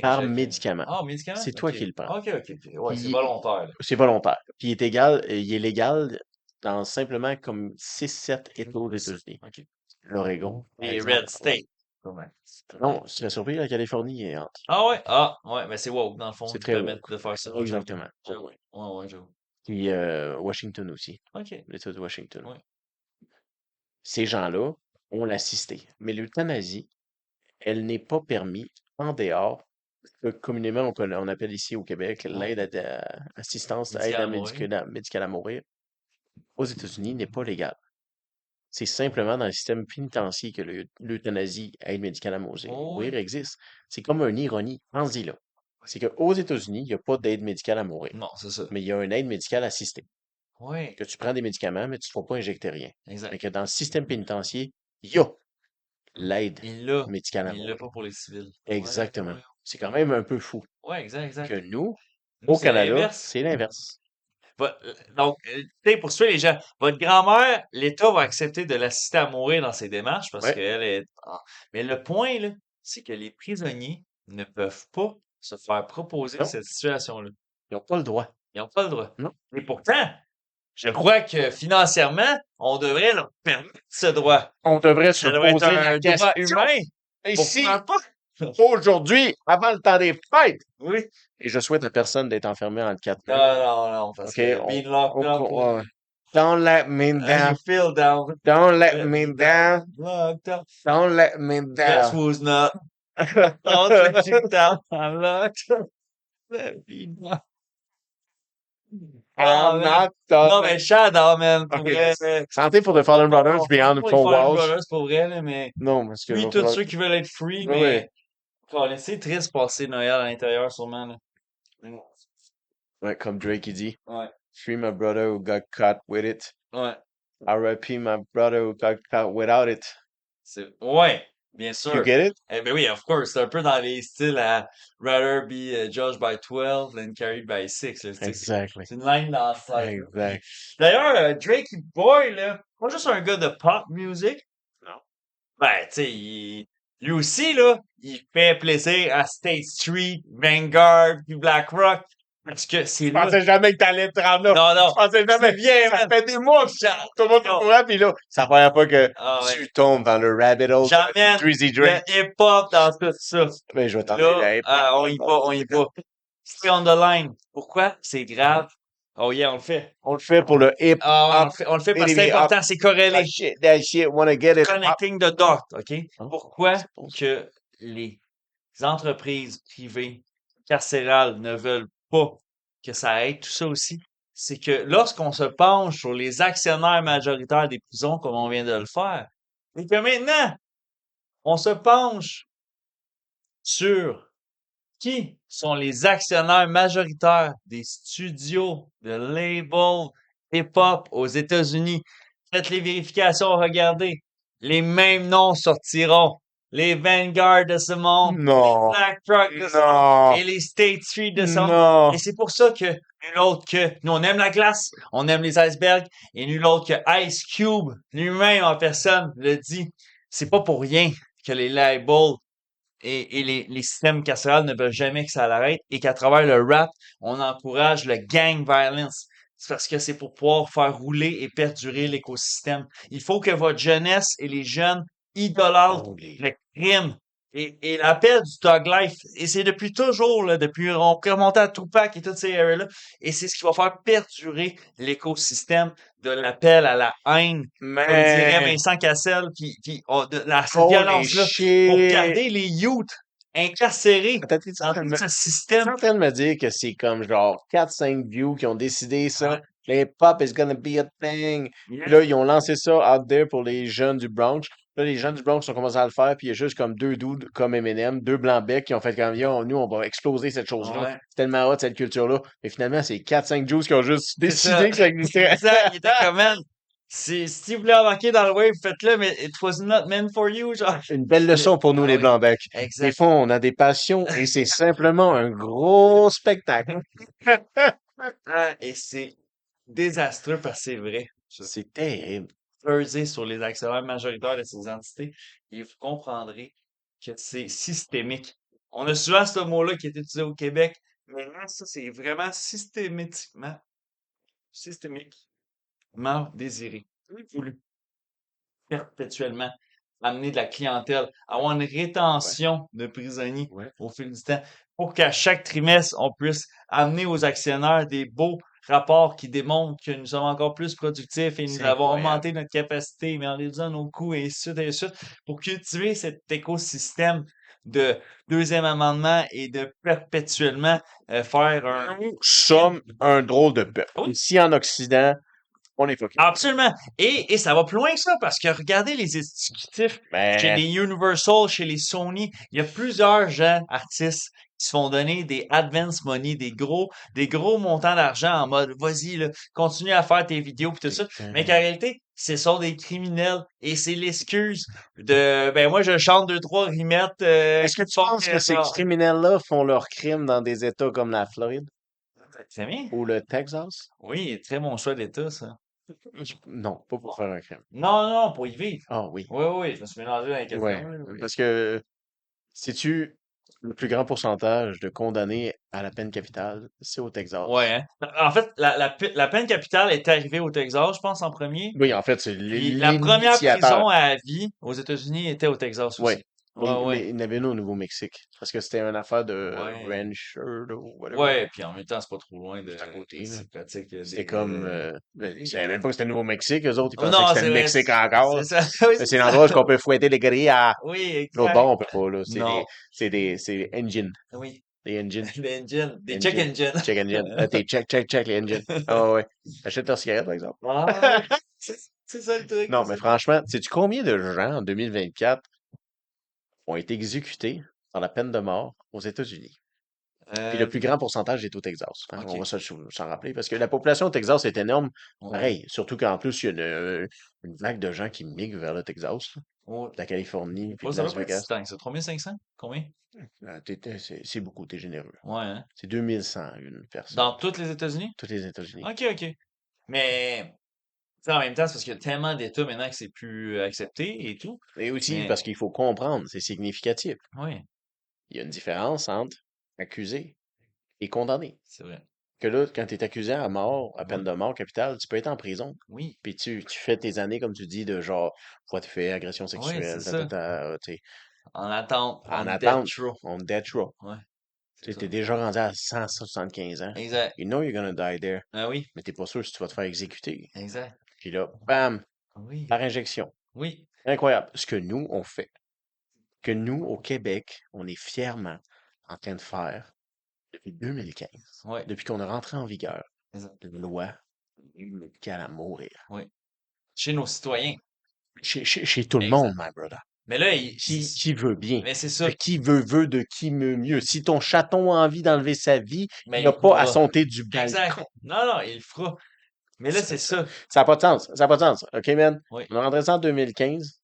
par T'injectes. médicament. Ah, médicament? C'est toi OK. qui le prends. OK, OK, OK. Ouais, c'est Puis, volontaire, là. c'est volontaire. Puis, il est légal dans simplement comme 6-7 États aux C'est ça. États-Unis. OK. L'Oregon, par Les exemple. Red States. Ouais. Non, tu serais surpris, la Californie est entre. Ah ouais? Ah, ouais, mais c'est woke, dans le fond, C'est ils très permettent woke. de faire ça. Ouais, j'avoue. Exactement. Ouais, J'avoue. ouais. Ouais, ouais, j'avoue. Puis Washington aussi. OK. L'État de Washington. Ouais. Ces gens-là ont l'assisté. Mais l'euthanasie, elle n'est pas permise en dehors que communément on appelle ici au Québec Ouais. assistance, aide Médical à à mourir. médicale à mourir. Aux États-Unis, n'est pas légal. C'est simplement dans le système pénitentiaire que l'euthanasie, aide médicale à Oh, mourir oui. existe. C'est comme une ironie. Pense-y là. C'est qu'aux États-Unis, il n'y a pas d'aide médicale à mourir. Non, c'est ça. Mais il y a une aide médicale assistée. Oui. Que tu prends des médicaments, mais tu ne te feras pas injecter rien. Mais Exact. que dans le système pénitentiaire, il y a l'aide Il l'a. médicale à Mais il l'a mourir. pas pour les civils. Ouais, ouais, Exactement. ouais. C'est quand même un peu fou Ouais, exact, que exact. nous, Nous, au c'est Canada, l'inverse. c'est l'inverse. Donc, tu sais, pour tuer les gens, votre grand-mère, l'État va accepter de l'assister à mourir dans ses démarches parce Ouais. qu'elle est. Mais le point, là, c'est que les prisonniers ne peuvent pas se faire proposer Non, cette situation-là. ils n'ont pas le droit. Ils n'ont pas le droit. Non. Et pourtant, je crois que financièrement, on devrait leur permettre ce droit. On devrait se Ça devrait être poser la un droit question. humain. Et si, Pourquoi pas? aujourd'hui, avant le temps des fêtes, Oui. et je souhaite à personne d'être enfermé entre quatre Non, murs, non, non, parce OK? que being locked up, Ouais. Don't let me how you down. feel down, Don't let let me me down, down. locked up. Don't let me Guess down. who's not? Don't let you down, I'm locked up. Let me down. Ah, I'm man. not Non, done. mais j'adore, man. Pour OK. vrai, Santé pour The Fallen Brothers on fera Beyond the pas les Four Fallen Walls. Brothers pour vrai, là, mais Non, parce que oui, va tous falloir. ceux qui veulent être free, Oui, oui. mais c'est triste passer Noël à l'intérieur, sûrement, là. Ouais, comme Drake, il dit. Ouais, Free my brother who got caught with it. ouais. R.I.P. my brother who got caught without it. Ouais, bien You sûr. get it? Eh ben oui, of course. C'est un peu dans les styles à Rather be judged by 12 than carried by 6. Là, tu sais, Exactly. c'est une ligne dans la tête, là. Exact. D'ailleurs, Drake Boy, là, pas juste un gars de pop music. Non. Ben, tu sais, lui aussi, là, il fait plaisir à State Street, Vanguard, puis BlackRock. Parce que c'est Je là. pensais jamais que t'allais te rendre là. Non, non. Je pensais jamais. C'est bien, Ça man. fait des mois que tout le monde est au courant, puis là, c'est la première fois que Ah ouais. tu tombes dans le rabbit hole de J'emmène Drizzy le Drake. hip-hop dans tout ça. Mais je vais t'emmener Là, la hip-hop. on y va, on y va. Stay on the line. Pourquoi? C'est grave. Oh yeah, on le fait. On le fait pour le Ah ouais, hip-hop. on le fait parce que c'est Baby up. important, c'est corrélé. That shit, wanna get it up. Connecting the dots, OK? Hein? Pourquoi C'est bon, ça. que les entreprises privées carcérales ne veulent pas que ça aide tout ça aussi? C'est que lorsqu'on se penche sur les actionnaires majoritaires des prisons, comme on vient de le faire, et que maintenant, on se penche sur qui sont les actionnaires majoritaires des studios de labels hip-hop aux États-Unis? Faites les vérifications, regardez. Les mêmes noms sortiront. les Vanguard de ce monde, les Non, BlackRock de ce monde non, et les State Street de ce monde. Et non. c'est pour ça que nul autre que, nous on aime la glace, on aime les icebergs, et nul autre que Ice Cube, lui-même en personne, le dit. C'est pas pour rien que les labels et les systèmes carcérales ne veulent jamais que ça l'arrête et qu'à travers le rap, on encourage le gang violence. C'est parce que c'est pour pouvoir faire rouler et perdurer l'écosystème. Il faut que votre jeunesse et les jeunes idolâtrent Holy. le crime et l'appel du Thug Life. Et c'est depuis toujours, là, depuis, on peut remonter à Tupac et toutes ces erreurs-là. Et c'est ce qui va faire perdurer l'écosystème de l'appel à la haine, comme dirait Man, Vincent Cassel, cette holy violence-là pour shit. garder les youths incarcérés Attends, t'es-tu en dans train de tout me, ce t'es-tu système. en train de me dire que c'est comme genre 4-5 views qui ont décidé ça? Ouais. Le hip-hop is gonna be a thing. Puis Yeah. là, ils ont lancé ça out there pour les jeunes du Bronx. Là, les jeunes du Bronx ont commencé à le faire, puis il y a juste comme deux dudes comme Eminem, deux blancs becs qui ont fait comme, yo, nous, on va exploser cette chose-là. Ouais. C'est tellement hot, cette culture-là. Mais finalement, c'est 4-5 Jews qui ont juste C'est ça. décidé que ça existait. Exact. Il était comme, man, si vous voulez embarquer dans le wave, faites-le, mais it was not meant for you, genre. Une belle leçon pour nous, Ah les oui. blancs becs. Des Exact. fois, on a des passions et c'est simplement un gros spectacle. Ah, et c'est désastreux parce que c'est vrai. Ça. C'est terrible. Peser sur les actionnaires majoritaires de ces entités, et vous comprendrez que c'est systémique. On a souvent ce mot-là qui est utilisé au Québec, mais là, ça, c'est vraiment systémiquement désiré, voulu, perpétuellement. Amener de la clientèle, avoir une Ouais, rétention de prisonniers ouais. au fil du temps, pour qu'à chaque trimestre, on puisse amener aux actionnaires des beaux rapports qui démontrent que nous sommes encore plus productifs et nous C'est avons incroyable. augmenté notre capacité, mais en réduisant nos coûts et ainsi de suite, pour cultiver cet écosystème de deuxième amendement et de perpétuellement faire un... Nous sommes un drôle de peuple. Oui, Ici en Occident, on est fucké. absolument. Et ça va plus loin que ça, parce que regardez les exécutifs chez Mais les Universal, chez les Sony, il y a plusieurs gens, artistes, qui se font donner des advance money, des gros montants d'argent en mode, vas-y, là, continue à faire tes vidéos pis tout ça. Mais qu'en réalité, ce sont des criminels et c'est l'excuse de, ben, moi, je chante deux, trois rimettes, est-ce que qui tu font penses que que, ces criminels-là font leurs crimes dans des États comme la Floride c'est bien? ou le Texas? Oui, très bon choix d'État, ça. Non, pas pour faire un crime. Non, non, pour y vivre. Ah oui. Oui, oui, oui, je me suis mélangé dans les questions. Ouais. Oui, oui. Parce que sais-tu le plus grand pourcentage de condamnés à la peine capitale, c'est au Ouais, Texas. hein. En fait, la peine capitale est arrivée au Texas, je pense, en premier. Oui, en fait, c'est Puis la première l'initiateur. prison à vie aux États-Unis était au Texas Oui. aussi. Ouais, ouais. Mais il y en avait une au Nouveau-Mexique. Parce que c'était une affaire de Ouais. rancher ou whatever. Ouais, puis en même temps, c'est pas trop loin de C'est à côté, là. ces pratiques C'était comme. Ils savaient même pas que c'était le des- Nouveau-Mexique, eux autres. Ils Oh pensaient que non, c'était c'est le vrai. Mexique C'est encore. ça. Oui, Mais c'est c'est ça. l'endroit où on peut fouetter les grilles à. Oui, L'autre bord, exact. on peut pas, là. Non. C'est des engines. Oui. Des engines. Des engines. Des check Engine. engines. Check engine. T'es check les engines. Ah ouais. Achète ta cigarette, par exemple. Ah, c'est ça le truc, Non, c'est mais ça le truc. franchement, sais-tu combien de gens en 2024 ont été exécutés dans la peine de mort aux États-Unis? Puis le Euh, plus grand pourcentage est au Texas, hein, on va ok. s'en rappeler, parce que la population au Texas est énorme. Ouais. Pareil, surtout qu'en plus, il y a une vague de gens qui migrent vers le Texas, là, Ouais. de la Californie, puis Oh, de ça va Las pas être si Vegas. tant que ça. 3500? Combien? C'est beaucoup, t'es généreux. Ouais, hein. C'est 2100 une personne. Dans toutes les États-Unis? Tous les États-Unis. Ok, ok. Mais, tu sais, en même temps, c'est parce qu'il y a tellement d'États maintenant que c'est plus accepté et tout. Et aussi Mais, parce qu'il faut comprendre, c'est significatif. oui, Il y a une différence entre accusé et condamné. c'est vrai. Que là, quand tu es accusé à mort, à Ouais. peine de mort capitale, tu peux être en prison. Oui, Puis tu fais tes années, comme tu dis, de genre voies de fait, agression oui, c'est sexuelle, ça. t'sais, En attente, en on death attente, row. on death row. Ouais, c'est Tu ça. es déjà rendu à 175 ans. Exact. You know you're gonna die there. Ah oui, Mais t'es pas sûr si tu vas te faire exécuter. exact. Puis là, bam, Oui, par injection. oui, Incroyable. Ce que nous, on fait, que nous, au Québec, on est fièrement en train de faire depuis 2015, ouais, depuis qu'on est rentré en vigueur, exact. une loi médicale à mourir. Oui. Chez nos citoyens. Chez tout le monde, Exact. my brother. Mais là, Qui veut bien. mais c'est De ça. qui veut de qui me mieux. Si ton chaton a envie d'enlever sa vie, il Mais n'a il pas à pourra. sauter du Exact. balcon. Non, non, il le fera. Mais là, c'est ça. Ça n'a pas de sens. Ça n'a pas de sens. OK, man? Oui, On est rentré ça en 2015.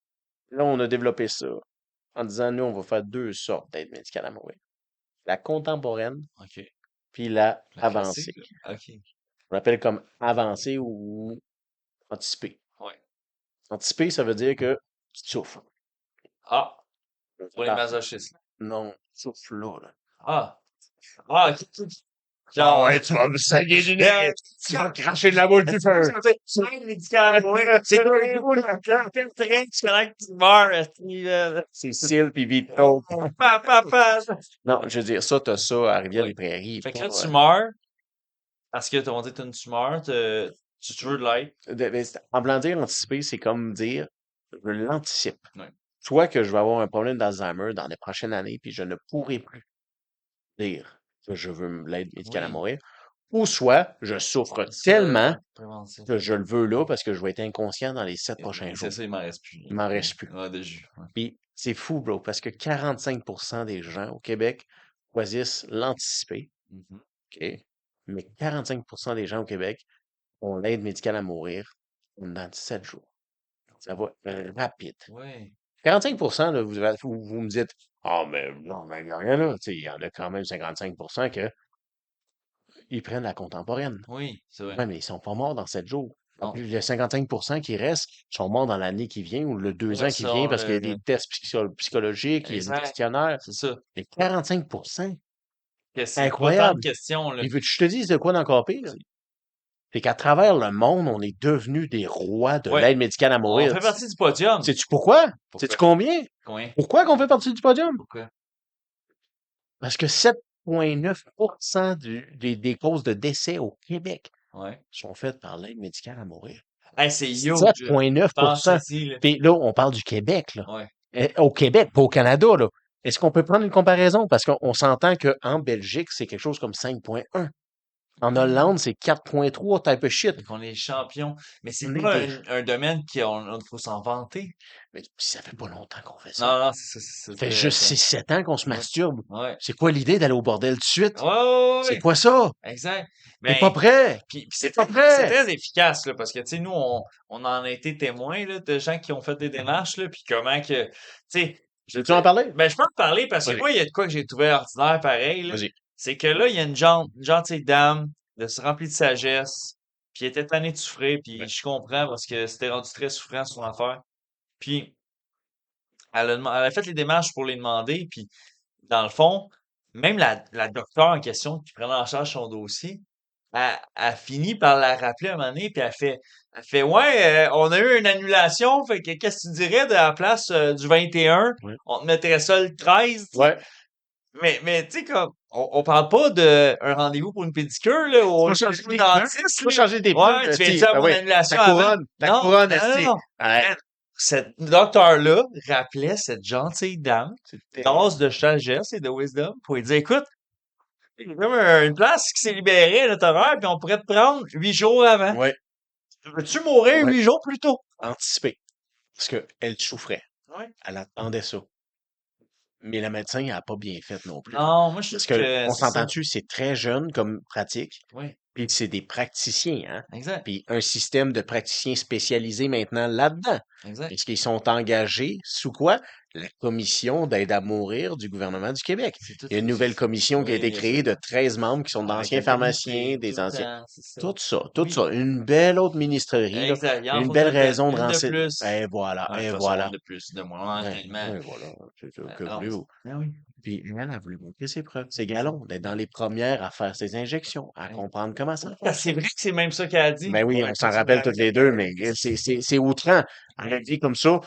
Là, on a développé ça. en disant, nous, on va faire deux sortes d'aide médicale à mourir. La contemporaine, OK. puis la La avancée. classique, là. OK. On l'appelle comme avancée ou anticipée. Ouais. Anticipée, ça veut dire que tu souffres. Ah, pour les Ah, masochistes. non, tu souffres là. Ah. Ah, OK. Ah Genre, ouais, tu vas me saigner du euh, nez, tu vas cracher de la bouche du feu. c'est l'aide médicale, ouais. C'est toi, le gros, là, quand t'es le train, tu connais que tu meurs, C'est Syl puis Vito. Papa. Non, je veux dire, ça, t'as ça à Oui. Rivière-des-Prairies. Fait que Pas, là, tu meurs, parce que t'as dit que t'as une tumeur, tu veux de l'aide. en voulant dire anticiper, c'est comme dire, je l'anticipe. Ouais. Soit que je vais avoir un problème d'Alzheimer dans les prochaines années, puis je ne pourrai plus dire que je veux l'aide médicale à Oui. mourir. Ou soit, je souffre C'est tellement ça, préventif. que je le veux là parce que je vais être inconscient dans les 7 prochains C'est jours. ça, il m'en reste plus. Il m'en reste plus. Ouais, de jus. Ouais. Puis c'est fou, bro, parce que 45% des gens au Québec choisissent l'anticiper, Mhm. OK? Mais 45% des gens au Québec ont l'aide médicale à mourir dans 17 jours. Ça va rapide. Ouais. 45%, là, vous me dites, ah, mais non, mais il n'y a rien là. Tu sais, il y en a quand même 55% que ils prennent la contemporaine. Oui, c'est vrai. Ouais, mais ils sont pas morts dans 7 jours. En Non. plus, les 55% qui restent sont morts dans l'année qui vient ou le C'est 2 vrai, ans qui vient parce qu'il y a le... des tests psychologiques, il y a des Exact. questionnaires. C'est ça. Mais 45%, Que c'est pas tant de incroyable. questions, là. Et veux-tu que je te dise de quoi d'encore pire? C'est- C'est qu'à travers le monde, on est devenus des rois de Ouais. l'aide médicale à On mourir. fait partie du podium. Sais-tu pourquoi? Sais-tu Pourquoi? combien? Combien? Pourquoi qu'on fait partie du podium? Pourquoi? Parce que 7,9% des causes de décès au Québec Ouais. sont faites par l'aide médicale à mourir. Hey, c'est huge. 7,9%. Pensez-y, là. Puis là, on parle du Québec, là. Ouais. Au Québec, pas au Canada, là. Est-ce qu'on peut prendre une comparaison? Parce qu'on s'entend qu'en Belgique, c'est quelque chose comme 5,1. En Oui. Hollande, c'est 4,3 type of shit. Fait qu'on est champion. Mais c'est On est pas des... un domaine qu'on faut s'en vanter. Mais ça fait pas longtemps qu'on fait ça. Non, non, Ça fait juste ça. 6-7 ans qu'on se Ouais. masturbe. Ouais. C'est quoi l'idée d'aller au bordel tout de Ouais, suite? ouais, ouais, C'est ouais. quoi ça? Exact. T'es pas Ben, prêt? puis T'es pas c'est prêt? très efficace, là, parce que, tu sais, nous, on en a été témoins, là, de gens qui ont fait des démarches, là, puis comment que, tu sais, Veux-tu en parler? ben, je peux en parler parce que Vas-y, moi, il y a de quoi que j'ai trouvé ordinaire pareil, là. vas-y. C'est que là, il y a une gentille dame, de se remplir de sagesse, puis elle était tannée de souffrir, puis Ouais. je comprends parce que c'était rendu très souffrant son affaire. Puis elle a fait les démarches pour les demander, puis dans le fond, même la docteure en question qui prenait en charge son dossier, elle finit par la rappeler un moment donné, puis elle fait ouais, on a eu une annulation, fait que qu'est-ce que tu dirais de la place du 21, Ouais. on te mettrait ça le 13, tu sais. Ouais. Mais tu sais, comme, on parle pas de un rendez-vous pour une pédicure, là, Tu ou vas un changer rendez-vous des pneus? Tu dentiste, vas là. changer des pneus? Ouais, tu viens-tu Esti. à Ah mon oui. annulation Ta avant? couronne. Ta Non, couronne, non, non, esti. non. Ouais. Man, cette docteur-là rappelait cette gentille dame, C'est terrible. dose de sagesse et de wisdom, pour lui dire, écoute, il y a comme une place qui s'est libérée à notre horaire, puis on pourrait te prendre 8 jours avant. Ouais. Veux-tu mourir Ouais. 8 jours plus tôt? Anticiper. Parce qu'elle souffrait. Ouais. Elle attendait ça. Mais le médecin n'a pas bien fait non plus. Non, moi, je Parce trouve que, que on c'est ça. s'entend-tu, c'est très jeune comme pratique. Oui, Puis c'est des praticiens, hein. exact, Puis un système de praticiens spécialisés maintenant là-dedans. exact. Puisqu'ils sont engagés sous quoi? La commission d'aide à mourir du gouvernement du Québec. C'est tout. Il y a une nouvelle commission qui a Oui, été il y a ça. créée de 13 membres qui sont Avec d'anciens un pharmaciens, comité, des tout le anciens. temps, c'est ça. Tout ça, tout Oui, ça. Une belle autre ministrerie, là. exact. Il en Une faut belle tout le temps. raison de Une de renseigner. plus. Et voilà, Ouais, de et toute façon, une voilà. de plus, de moins, honnêtement. Ouais, voilà. C'est ça, que Non, voulez-vous? ah oui. Puis elle a voulu montrer ses preuves, ses galons, d'être dans les premières à faire ses injections, à Ouais. comprendre comment ça Ah, c'est fonctionne. vrai que c'est même ça qu'elle a dit. Ben oui, Ouais, on s'en continue rappelle avec toutes ta les deux, mais théorie. c'est outrant. Elle a dit comme ça,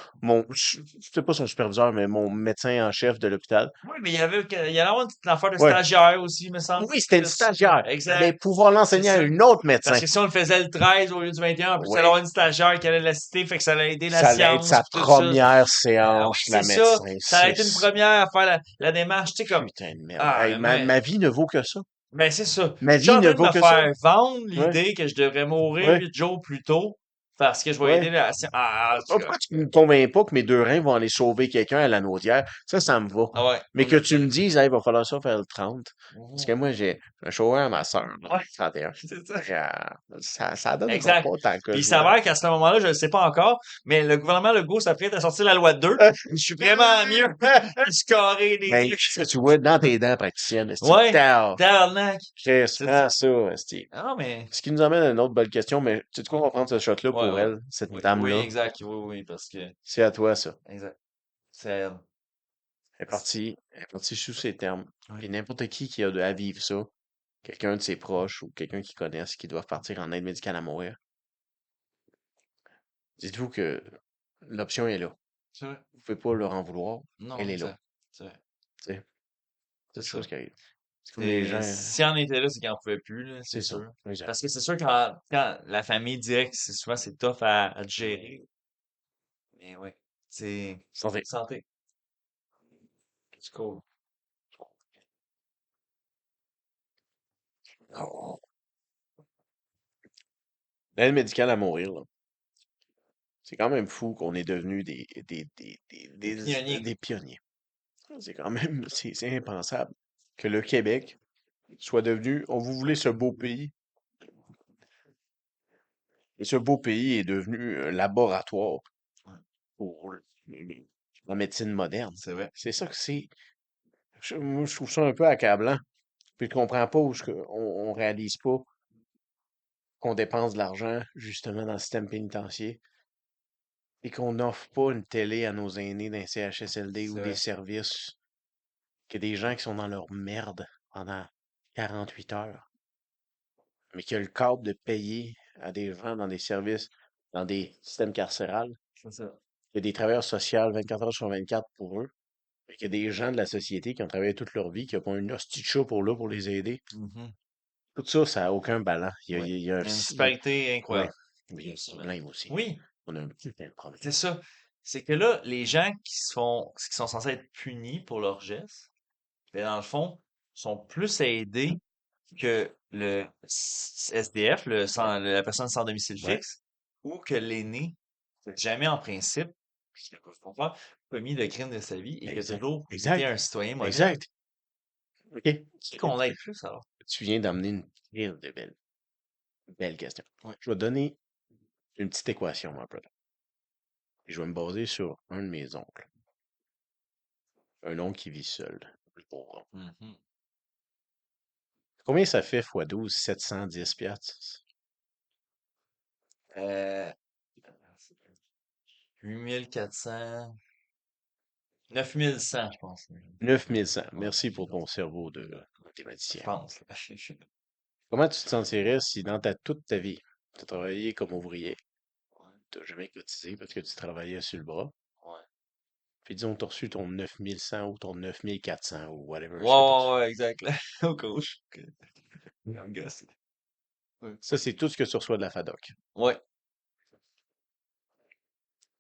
c'était pas son superviseur, mais mon médecin en chef de l'hôpital. Oui, mais il y avait une petite affaire de Ouais. stagiaire aussi, me semble. Oui, c'était une stagiaire. Mais Exact. pouvoir C'est l'enseigner à ça. un autre Parce médecin. que si on le faisait le 13 au lieu du 21, en plus, elle Oui. avoir une stagiaire qui allait la citer, fait que ça allait aider la Ça allait être science, sa pis tout ça. première Oui, séance, la c'est ça. médecin. Ça a été une première à faire la démarche, tu sais, comme, Putain de merde. ah, Hey, ma vie ne vaut que ça. ben, c'est ça. Ma Je suis vie en ne train de vaut me que ça. faire vendre Ouais, l'idée que je devrais mourir ouais. 8 jours plus tôt. parce que je vais Ouais. aider la... Ah, en tout cas. Pourquoi tu me convaincs pas que mes deux reins vont aller sauver quelqu'un à la naudière? Ça me va. Ah ouais, Mais on que a tu déjà... me dises, hey, il va falloir ça faire le 30. Parce que Mhm. moi, j'ai un show à ma soeur, là, Ouais, le 31. c'est ça. Ça donnera Exact. pas tant que Puis il je voudrais. s'avère qu'à ce moment-là, je ne le sais pas encore, mais le gouvernement Legault s'apprête à sortir la loi 2. Je suis vraiment mieux de scorer des Ben, trucs. ça, tu vois, dans tes dents praticiennes, esti, Ouais, tao. tabarnak. Chris, C'est prends ça, esti. Ah, mais... Ce qui nous amène à une autre bonne question, mais tu sais quoi, on va prendre ce shot-là Ouais, pour ouais. elle, cette Oui, oui, dame-là. exact. Oui, oui, parce que... C'est à toi, ça. Exact. C'est... Elle est partie sous ses termes. Oui. Et n'importe qui a à vivre ça, quelqu'un de ses proches ou quelqu'un qui connaisse qui doivent partir en aide médicale à mourir, dites-vous que l'option est là. C'est vrai. Vous pouvez pas leur en vouloir. Non, Elle est là. exact. C'est vrai. Tu sais, C'est c'est des choses ça. qui arrivent. C'est comme les gens. S'il en était là, c'est qu'il en pouvait plus, là, c'est C'est ça. sûr. Exact. Parce que c'est sûr quand la famille dirait que souvent c'est tough à gérer. Mais ouais. C'est Santé. santé. C'est cool. Oh. L'aide médicale à mourir, là. C'est quand même fou qu'on est devenu Des pionniers. des pionniers. C'est quand même, c'est impensable que le Québec soit devenu, on vous voulez ce beau pays, et ce beau pays est devenu un laboratoire Ouais, pour la médecine moderne. c'est vrai. C'est ça que c'est. Moi, je trouve ça un peu accablant. Puis je comprends pas où on réalise pas qu'on dépense de l'argent justement dans le système pénitentiaire et qu'on n'offre pas une télé à nos aînés d'un CHSLD ou C'est des vrai. services, que des gens qui sont dans leur merde pendant 48 heures, mais qui a le câble de payer à des gens dans des services, dans des systèmes carcérales. C'est ça. Il y a des travailleurs sociaux 24 heures sur 24 pour eux. Il y a des gens de la société qui ont travaillé toute leur vie, qui n'ont pas une hostie de chat pour là pour les aider. Mhm. Tout ça, ça n'a aucun ballon. Ouais. Il y a un... Il y a une disparité Ouais, incroyable. mais il y a un problème aussi. Oui, On a un putain de problème. c'est ça. C'est que là, les gens qui sont censés être punis pour leurs gestes, ben dans le fond, sont plus aidés que le SDF, la personne sans domicile Ouais, fixe, ou que l'aîné, jamais en principe, je ne comprends pas, commis le crime de sa vie et qui a exact. toujours été Exact. un citoyen modèle. Exact. OK. Qui qu'on aide plus alors? Tu viens d'amener une pile de belles questions. Ouais. Je vais te donner une petite équation, mon brother. Je vais me baser sur un de mes oncles. Un oncle qui vit seul. Le pauvre. Mhm. Combien ça fait fois 12? 710 piastres? Euh, 8400, 9100, je pense. 9100. Ouais, Merci pour ton cerveau de je mathématicien. pense. Comment tu te sentirais si dans toute ta vie, tu as travaillé comme ouvrier, Ouais, tu n'as jamais cotisé parce que tu travaillais sur le bras, ouais. puis disons, tu as reçu ton 9100 ou ton 9400 ou whatever Ouais, shit. ouais, ouais, exact. Au gauche. Non, gosse. Ouais. Ça, c'est tout ce que tu reçois de la FADOC. Ouais.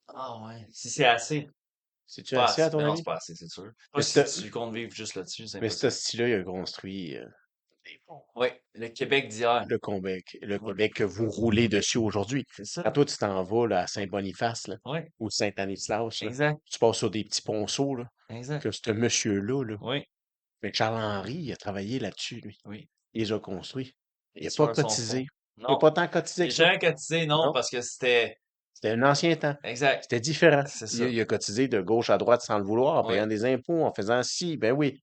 Ah ouais. Si c'est assez. C'est-tu Pas assez à assez. ton Mais non, c'est avis? pas assez, c'est sûr. Pas Mais si ce tu comptes vivre juste là-dessus, c'est mais ce impossible. style-là, il a construit des ponts. Ouais. Le Québec d'hier. Le Ouais. Québec que vous roulez dessus aujourd'hui. C'est ça. Quand toi, tu t'en vas là, à Saint-Boniface là, Ouais. ou Saint-Anislas, là, Exact. tu passes sur des petits ponceaux, là, Exact. que ce monsieur-là, là, Oui. mais Charles-Henri, il a travaillé là-dessus, lui. Oui. Il les a construits. Il n'a pas L'histoire son cotisé. fond. Il n'a Non. pas tant cotisé Les que ça. gens cotisés, non, Non. parce que c'était. C'était un ancien temps. Exact. C'était différent. C'est ça. Il a cotisé de gauche à droite sans le vouloir, en Oui. payant des impôts, en faisant ci, ben oui.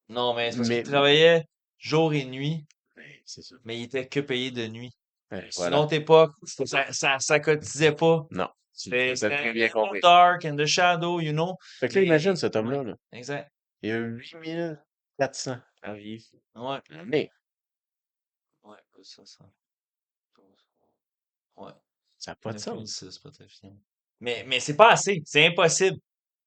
Non, mais c'est parce qu'il Mais, travaillait jour et nuit, ben, c'est ça. mais il était que payé de nuit. Ben, C'est une voilà. autre époque, ça cotisait pas. Non. Tu as C'était très bien in the compris. dark and the shadow, you know. Fait que là, imagine Mais, cet ouais, homme-là, là. exact. Il a 8400 à vivre. Ouais, Mais, ouais, ça. Ouais, ça n'a pas de sens. 9006 peut-être, finalement. Mais c'est pas assez, c'est impossible.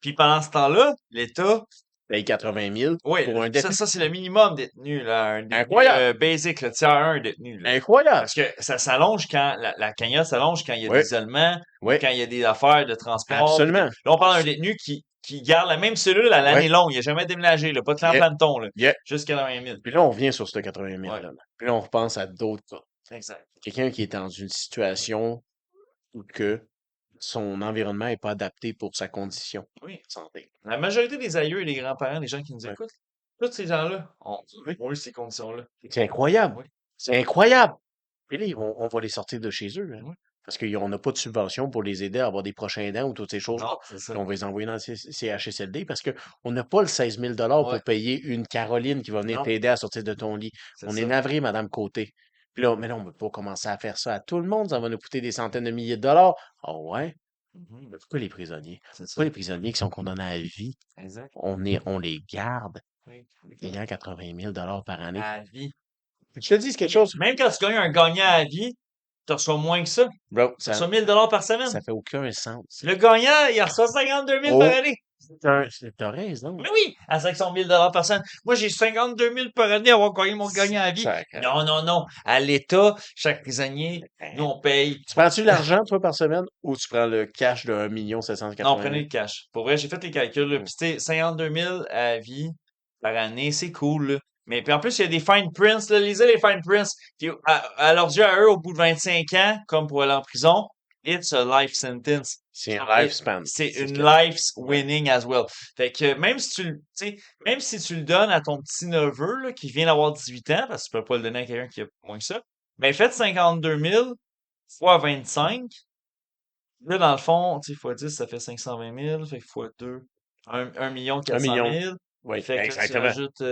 Puis pendant ce temps-là, l'État, Paye 80 000 oui, pour un ça, détenu. ça c'est le minimum détenu, là, un détenu Incroyable! basic, le tiers 1 détenu, là. Incroyable! Parce que ça s'allonge quand la cagnotte s'allonge quand il y a de Oui, l'isolement ou oui, quand il y a des affaires de transport. Puis absolument. là, on parle d'un détenu qui garde la même cellule à Oui, l'année longue. Il n'a jamais déménagé, là, pas de clan yeah, planton, là. yeah. Juste 80 000. Puis là, on revient sur ce 80 000 Ouais, là. Puis là, on repense à d'autres cas. exact. Quelqu'un qui est dans une situation ou que son environnement n'est pas adapté pour sa condition Oui. de santé. La majorité des aïeux et des grands-parents, les gens qui nous Ouais. écoutent, tous ces gens-là Oui. ont eu ces conditions-là. C'est incroyable. Oui, C'est incroyable. Puis là, on va les sortir de chez eux, hein, oui. parce qu'on n'a pas de subvention pour les aider à avoir des prochains dents ou toutes ces choses-là. Non, c'est ça. Puis on va les envoyer dans le CHSLD parce qu'on n'a pas le 16 000 Ouais. pour payer une Caroline qui va venir Non, t'aider à sortir de ton lit. c'est On est ça. navré, Madame Côté. Puis là, mais là, on ne peut pas commencer à faire ça à tout le monde. Ça va nous coûter des centaines de milliers de dollars. Ah ouais? Mhm. Mais pourquoi les prisonniers? C'est Pourquoi ça. les prisonniers qui sont condamnés à vie, Exact. on les garde Oui. payant 80 000 par année? À vie. Je te dis quelque chose, Même quand tu gagnes un gagnant à vie, tu reçois moins que ça. bro, Tu reçois 1000 $ par semaine. ça fait aucun sens. Le gagnant, il reçoit 52 000 par Oh, année. t'as raison. Mais oui, à 500 000 $ par semaine. Moi, j'ai 52 000 par année à avoir gagné mon gagnant à vie. Sacré. Non, non, non. À l'État, chaque prisonnier, nous, on paye. Tu prends-tu l'argent, toi, par semaine, ou tu prends le cash de 1 Non, 780 prenez 000? le cash. Pour vrai, j'ai fait les calculs, là. Hmm. Puis, tu sais, 52 000 à vie par année, c'est cool, là. Mais puis en plus, il y a des fine prints, là. Lisez les fine prints. Puis, à leurs yeux, à eux, au bout de 25 ans, comme pour aller en prison, it's a life sentence. C'est un Et lifespan. c'est C'est ce une que... life's Ouais. winning as well. Fait que même si tu le, tu sais, même si tu le donnes à ton petit neveu, là, qui vient d'avoir 18 ans, parce que tu peux pas le donner à quelqu'un qui a moins que ça, ben faites 52 000 fois 25. Là, dans le fond, tu sais, fois 10, ça fait 520 000, fait que fois 2, 1 million 1 400 million. 000. Oui, Fait que là, tu exactement. rajoutes,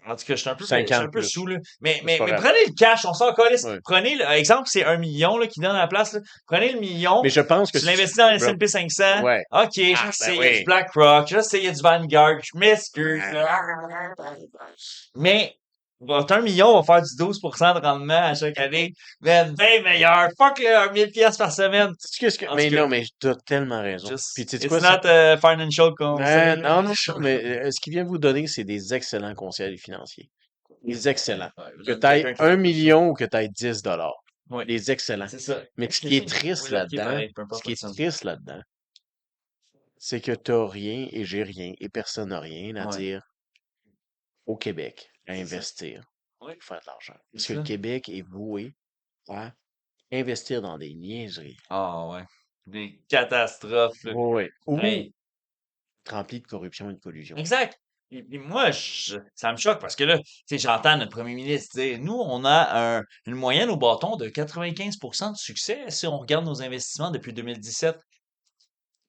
en tout cas, je suis 50 un peu plus. sous, là. Mais, C'est mais, pas mais grave. prenez le cash, on s'en calisse. Ouais. Prenez le, exemple, c'est 1 million, là, qui donne à la place, là. Prenez le million, Mais je pense que tu si tu... l'investis dans le Bro, S&P 500. ouais. OK, je Ah, ben sais, il y a du oui. BlackRock, je sais, il y a du Vanguard, je m'excuse, Ah, là. Mais, votre 1 million va faire du 12% de rendement à chaque année. Mais bien meilleur. Fuck le 1000 pièces par semaine. sais-tu qu'est-ce que... En tout Mais cas, non, mais t'as tellement raison. Puis just, tu sais it's quoi, ça... not a financial conseil, là. Non, non, mais ce qu'il vient de vous donner, c'est des excellents conseils financiers. Des excellents. Ouais, Que j'aime tu ailles quelqu'un qui 1 fait pas ça. million ou que tu ailles 10 $. Oui, Des excellents. c'est ça. Mais ce qui est Faut triste les appliquer là-dedans, pareil, peu ce importe qui la est somme. triste là-dedans, c'est que t'as rien et j'ai rien et personne n'a rien à Ouais, dire au Québec à c'est ça. investir Oui, pour faire de l'argent. Parce que c'est le ça. Québec est voué à investir dans des niaiseries. Ah ouais. Des catastrophes, là. Oui. Ou Hey, rempli de corruption et de collusion. exact. Et puis moi, ça me choque parce que là, tu sais, j'entends notre premier ministre dire, nous, on a une moyenne au bâton de 95% de succès si on regarde nos investissements depuis 2017.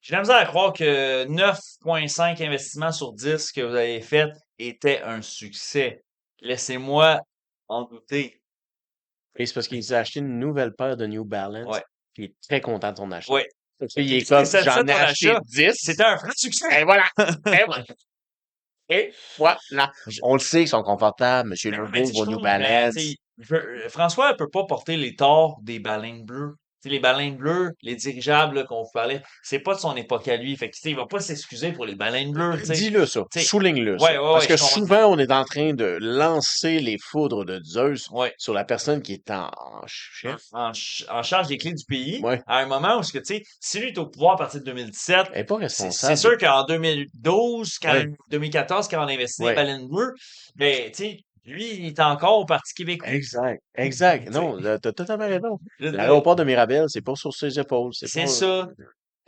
J'ai la misère à croire que 9,5 investissements sur 10 que vous avez fait étaient un succès. Laissez-moi en douter. Et c'est parce qu'il s'est acheté une nouvelle paire de New Balance. Ouais, Puis il est très content de son achat. ouais. Parce Fait qu'il que est si t'es comme, satisfait j'en de ai ton acheté achat, 10. c'était un vrai succès. Et voilà. Et voilà. Et voilà. Je- On le sait, ils sont confortables. Monsieur mais Legault, tu sais, je vos New trouve, mais tu Balance. sais, François ne peut pas porter les torts des baleines bleues. Tu sais, les baleines bleues, les dirigeables là, qu'on vous parlait, c'est pas de son époque à lui. Fait que, tu sais, il va pas s'excuser pour les baleines bleues, tu sais. Dis-le ça. Tu sais, Souligne-le ça. ouais, ouais, Parce ouais, que je comprends. souvent, on est en train de lancer les foudres de Zeus Ouais. sur la personne qui est en chef. En charge des clés du pays, Ouais. à un moment où, tu sais, si lui est au pouvoir à partir de 2017, Elle n'est pas c'est responsable sûr qu'en 2012, Ouais. 2014, quand on a investi dans les Ouais. baleines bleues, ben, tu sais, lui, il est encore au Parti québécois. Exact. Exact. Tu sais, Non, t'as totalement raison. je veux dire, L'aéroport de Mirabel, c'est pas sur ses épaules. C'est c'est pas. ça.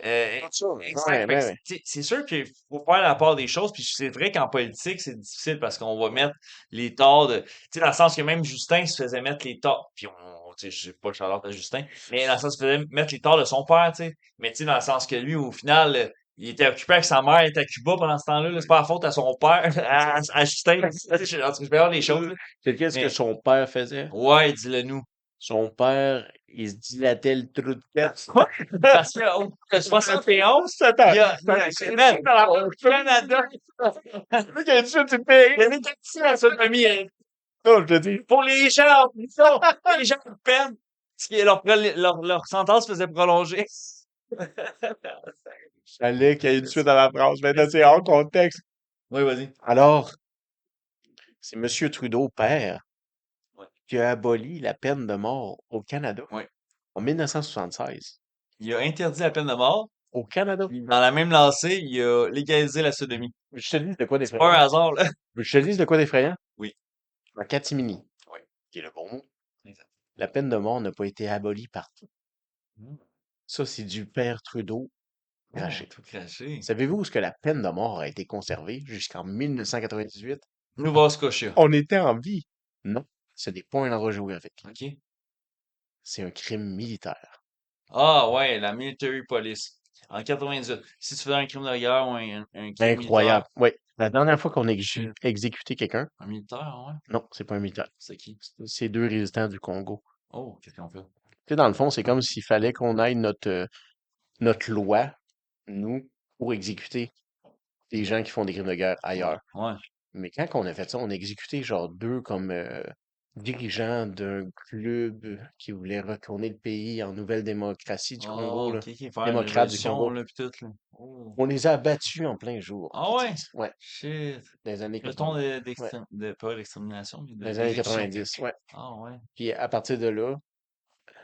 Pas ça. Exact. Ouais, Fait que, ouais, ouais. tu sais, c'est sûr qu'il faut faire la part des choses. Puis c'est vrai qu'en politique, c'est difficile parce qu'on va mettre les torts de. Tu sais, dans le sens que même Justin se faisait mettre les torts. Puis tu sais, je sais pas Charlotte à Justin, mais dans le sens qu'il se faisait mettre les torts de son père, tu sais. Mais tu sais, dans le sens que lui, au final, il était occupé avec sa mère, il était à Cuba pendant ce temps-là. Là, c'est pas la faute à son père, à Justin. En tout cas, je vais voir les choses. Là. C'est qu'est-ce que Mais son père faisait? ouais, dis-le nous. Son père, il se dilatait le trou de tête. Quoi? Parce qu'au 71, Attends, man, au Canada, il y avait quelque chose à ça, famille. non, je te dis. Pour les gens en prison, les gens en peine, parce que leur sentence faisait prolonger. Fallait qu'il y ait une suite à la phrase. Maintenant, c'est hors contexte. Oui, vas-y. Alors, c'est Monsieur Trudeau, père, Ouais. qui a aboli la peine de mort au Canada Ouais. en 1976. Il a interdit la peine de mort, Au Canada. puis dans la même lancée, il a légalisé la sodomie. Je te dis de quoi C'est pas d'effrayant. un hasard, là. Je te dis de quoi d'effrayant. Oui. En catimini, Oui. qui est le bon mot, Exact. la peine de mort n'a pas été abolie partout. Hmm. Ça, c'est du père Trudeau Oh, craché. tout craché. Savez-vous où est-ce que la peine de mort a été conservée jusqu'en 1998? Nouvelle-Scotia. On était en vie. Non, ce n'est pas un endroit géographique. OK. C'est un crime militaire. Ah ouais, la military police. En 98. Si tu fais un crime de guerre ou un crime militaire, Incroyable. Oui. La dernière fois qu'on a shit. exécuté quelqu'un, Un militaire, ouais. non, c'est pas un militaire. C'est qui? C'est deux résistants du Congo. Oh, qu'est-ce qu'on fait? Tu sais, dans le fond, c'est comme s'il fallait qu'on aille notre loi, nous, pour exécuter des gens qui font des crimes de guerre Ouais, ailleurs. ouais. Mais quand on a fait ça, on a exécuté genre deux comme dirigeants d'un club qui voulait retourner le pays en nouvelle démocratie du Oh, Congo, là. OK, OK. Faire une Démocrate du révolution, Congo. là, pis tout, là. Oh. On les a abattus en plein jour, Ah qu'ils ouais? disent. Ouais, Shit. dans les années Mettons 80. Ouais, pas d'extermination, mais dans les années d'éjection. 90, ouais. Ah ouais. Puis à partir de là,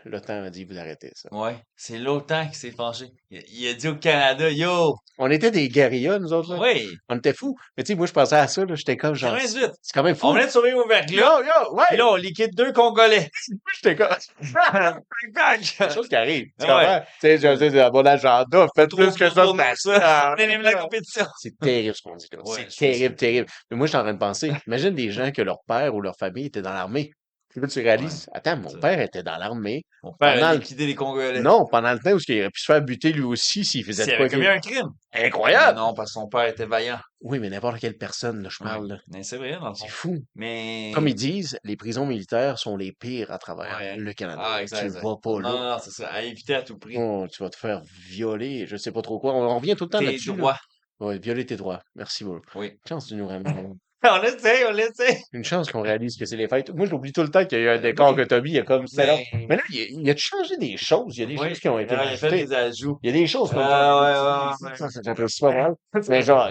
l'OTAN a dit, vous arrêtez ça. Ouais. C'est l'OTAN qui s'est fâché. Il a dit au Canada, yo! On était des guérillas, nous autres, là. Oui! On était fous. Mais tu sais, moi, je pensais à ça, là. J'étais comme genre, 98. c'est quand même On fou. venait de sauver au verglas, Yo, yo, pis ouais! là, on liquide 2 Congolais. J'étais comme, Tac, des tac! choses qui arrivent. Tu Ouais. comprends? Tu sais, je sais, c'est à mon agenda. Faites Trop plus que gros ça, pour nous, c'est ça. On aime la compétition. c'est terrible ce qu'on dit là. Ouais, C'est je sais. terrible, terrible. Mais moi, je suis en train de penser, imagine des gens que leur père ou leur famille était dans l'armée. Puis là, tu Ouais. réalises, attends, mon Ça. père était dans l'armée Mon père a pendant le... liquidé les Congolais. Non, pendant le temps où il aurait pu se faire buter lui aussi s'il faisait de S'il avait quoi commis un crime. Mais Incroyable! non, parce que son père était vaillant. Oui, mais n'importe quelle personne, là, je Ouais. parle, là. Mais c'est vrai, dans le C'est fond. fou. Comme Mais, ils disent, les prisons militaires sont les pires à travers ouais. le Canada. Ah, exact, Tu exact. vas pas Non, là. non, non, c'est ça. À éviter à tout prix. Oh, tu vas te faire violer, je sais pas trop quoi. On revient tout le temps T'es là-dessus, là. droit. Ouais, violer tes droits. Merci beaucoup. Oui. Chance de nous ramener. On l'essaie, on l'essaie. Une chance qu'on réalise que c'est les fêtes. Moi, j'oublie tout le temps qu'il y a eu un décor que Oui. t'as mis il y a comme 7 ans. Mais, Mais là, il a changé des choses. Il y a des oui. choses qui ont été Il a fait rajoutées. des ajouts. Il y a des choses comme genre des Ouais, petits. ouais, ouais. Ça, j'apprécie pas mal. Mais genre,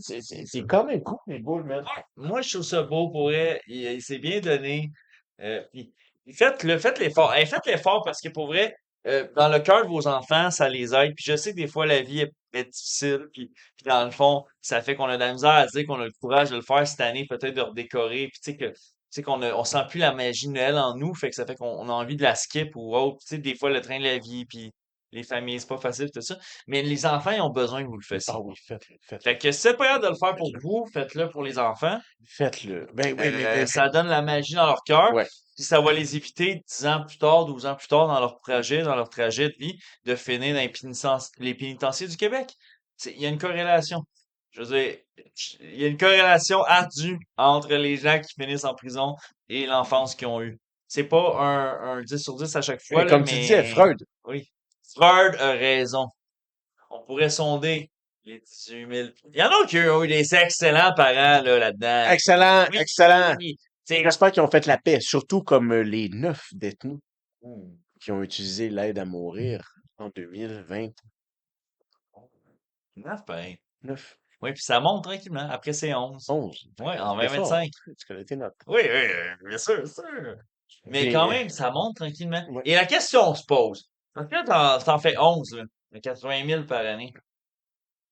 c'est quand même cool, les boules, man. Moi, je trouve ça beau pour vrai. Il s'est bien donné. Puis, faites l'effort. Hey, faites l'effort parce que pour vrai, dans le cœur de vos enfants, ça les aide. Puis je sais que des fois, la vie est difficile. Puis dans le fond, ça fait qu'on a de la misère à se dire qu'on a le courage de le faire cette année, peut-être de redécorer. Puis tu sais on sent plus la magie de Noël en nous. Fait que ça fait qu'on a envie de la skip ou autre. Tu sais, des fois, le train de la vie, puis les familles, c'est pas facile, tout ça. Mais les enfants, ils ont besoin que vous le Ah fassiez. oui, faites-le, faites-le, Fait que si c'est pas grave de le faire pour vous, faites-le pour les enfants. faites-le. Ben oui, Ça donne la magie dans leur cœur, ouais. puis ça va les éviter 10 ans plus tard, 12 ans plus tard dans leur projet, dans leur trajet de vie, de finir dans les pénitenciers du Québec. Il y a une corrélation. Je veux dire, il y a une corrélation ardue entre les gens qui finissent en prison et l'enfance qu'ils ont eue. C'est pas un 10 sur 10 à chaque fois, Et là, comme tu disais, mais Freud, oui. Freud a raison. On pourrait sonder les 18 000. Il y en a qui ont eu des excellents parents là, là-dedans. excellent, Oui, excellent. c'est J'espère qu'ils ont fait la paix, surtout comme les 9 détenus hmm, qui ont utilisé l'aide à mourir en 2029. neuf, pareil. Oui, puis ça monte tranquillement. Après, c'est 11. 11. Oui, en C'est fort. 2025. Tu connais tes notes. Oui, oui, bien sûr, bien sûr. Mais quand Mais, même, ça monte tranquillement. ouais. Et la question se pose. Parce que t'en fais 11, là, de 80 000 par année.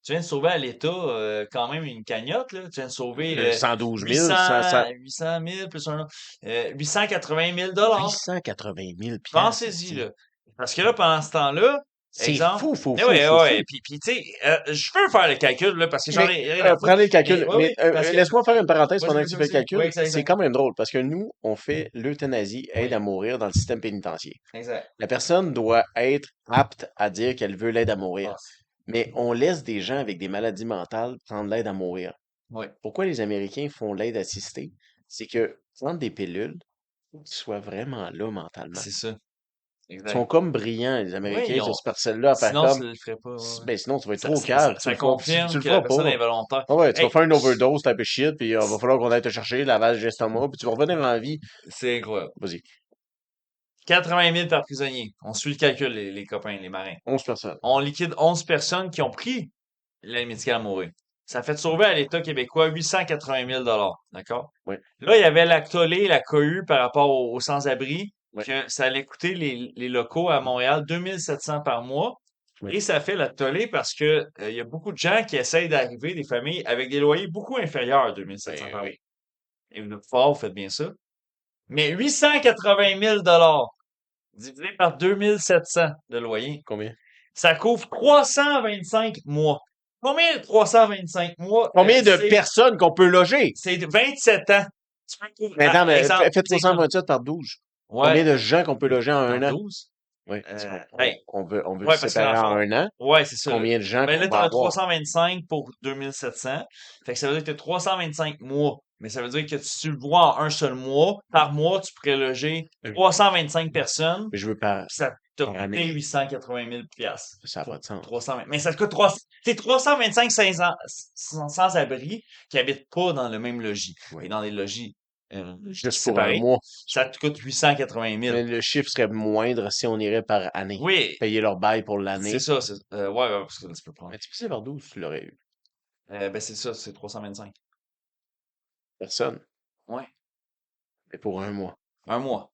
Tu viens de sauver à l'État quand même une cagnotte, là. Tu viens de sauver 112 000, 800 000 plus un autre. 880 000 dollars. 880 000 piastres, Pensez-y, là. Parce que là, pendant ce temps-là, c'est exemple. fou, fou, Eh fou, ouais, fou, ouais. fou. Puis tu sais, je peux faire le calcul, là, parce que j'en Mais ai rien à foutre. prenez le Mais calcul. oui, Mais oui, parce que. laisse-moi faire une parenthèse Vas-y, pendant que vas-y, tu fais le vas-y. Oui, calcul. exact, C'est exact. quand même drôle parce que nous, on fait l'euthanasie, aide Oui, à mourir dans le système pénitentiaire. exact. La personne doit être apte à dire qu'elle veut l'aide à mourir. Ah, Mais on laisse des gens avec des maladies mentales prendre l'aide à mourir. oui, Pourquoi les Américains font l'aide assistée? C'est que prendre des pilules, faut qu'ils soient vraiment là mentalement. c'est ça. Ils sont Exact. comme brillants, les Oui, Américains, sur cette parcelle-là, à faire sinon, comme, tu le ferais pas. Ouais, ouais. ben sinon, tu vas être Ça, trop ça, ça, cave, ça confirme tu le que la feras personne pas. est volontaire. Ah ouais, tu vas Hey, faire une overdose, t'as un peu shit, puis va falloir qu'on aille te chercher, lavage d'estomac, puis tu vas revenir en vie. c'est incroyable. Vas-y, 80 000 par prisonnier. On suit le calcul, les copains, les marins. 11 personnes. On liquide 11 personnes qui ont pris l'aide médicale à mourir. Ça fait sauver à l'État québécois 880 000 d'accord? Oui, Là, il y avait la tollée, la cohue par rapport aux sans-abri, oui, que ça allait coûter les locaux à Montréal 2700 par mois. oui. Et ça fait la tollée parce que il y a beaucoup de gens qui essayent d'arriver, des familles, avec des loyers beaucoup inférieurs à 2700 Ben par mois. oui. Et vous faites bien ça. Mais 880 000 divisé par 2700 de loyer, Combien? ça couvre 325 mois. Combien de 325 mois? Combien de personnes qu'on peut loger? C'est 27 ans. Tu peux couvrir, Mais attends, mais exemple, fais tu sais, comme, 327 par 12. Combien ouais, de gens qu'on peut loger en un par an? 12. Oui. Si Ben, on veut le ouais, parce que dans séparer le en fond, un an, ouais, c'est ça. combien de gens Ben qu'on là, va t'en as avoir? 325 pour 2700. Fait que ça veut dire que tu as 325 mois. Mais ça veut dire que si tu le vois en un seul mois, par mois, tu pourrais loger 325 personnes. Mais je veux pas Puis ça t'a par coûté année. 880 000 piastres. Ça n'a pas Pour de sens. 320. Mais ça te coûte 300. C'est 325 sans-abri qui habitent pas dans le même logis. Oui. Et dans des logis Juste pour un séparés, mois. ça te coûte 880 000. Mais le chiffre serait moindre si on irait par année. Oui, Payer leur bail pour c'est l'année. ça. Ouais, parce que là, tu peux prendre. Mais tu sais par 12, tu l'aurais eu. Ben, c'est ça, c'est 325. Personne. Ouais. Mais pour un mois. Un mois.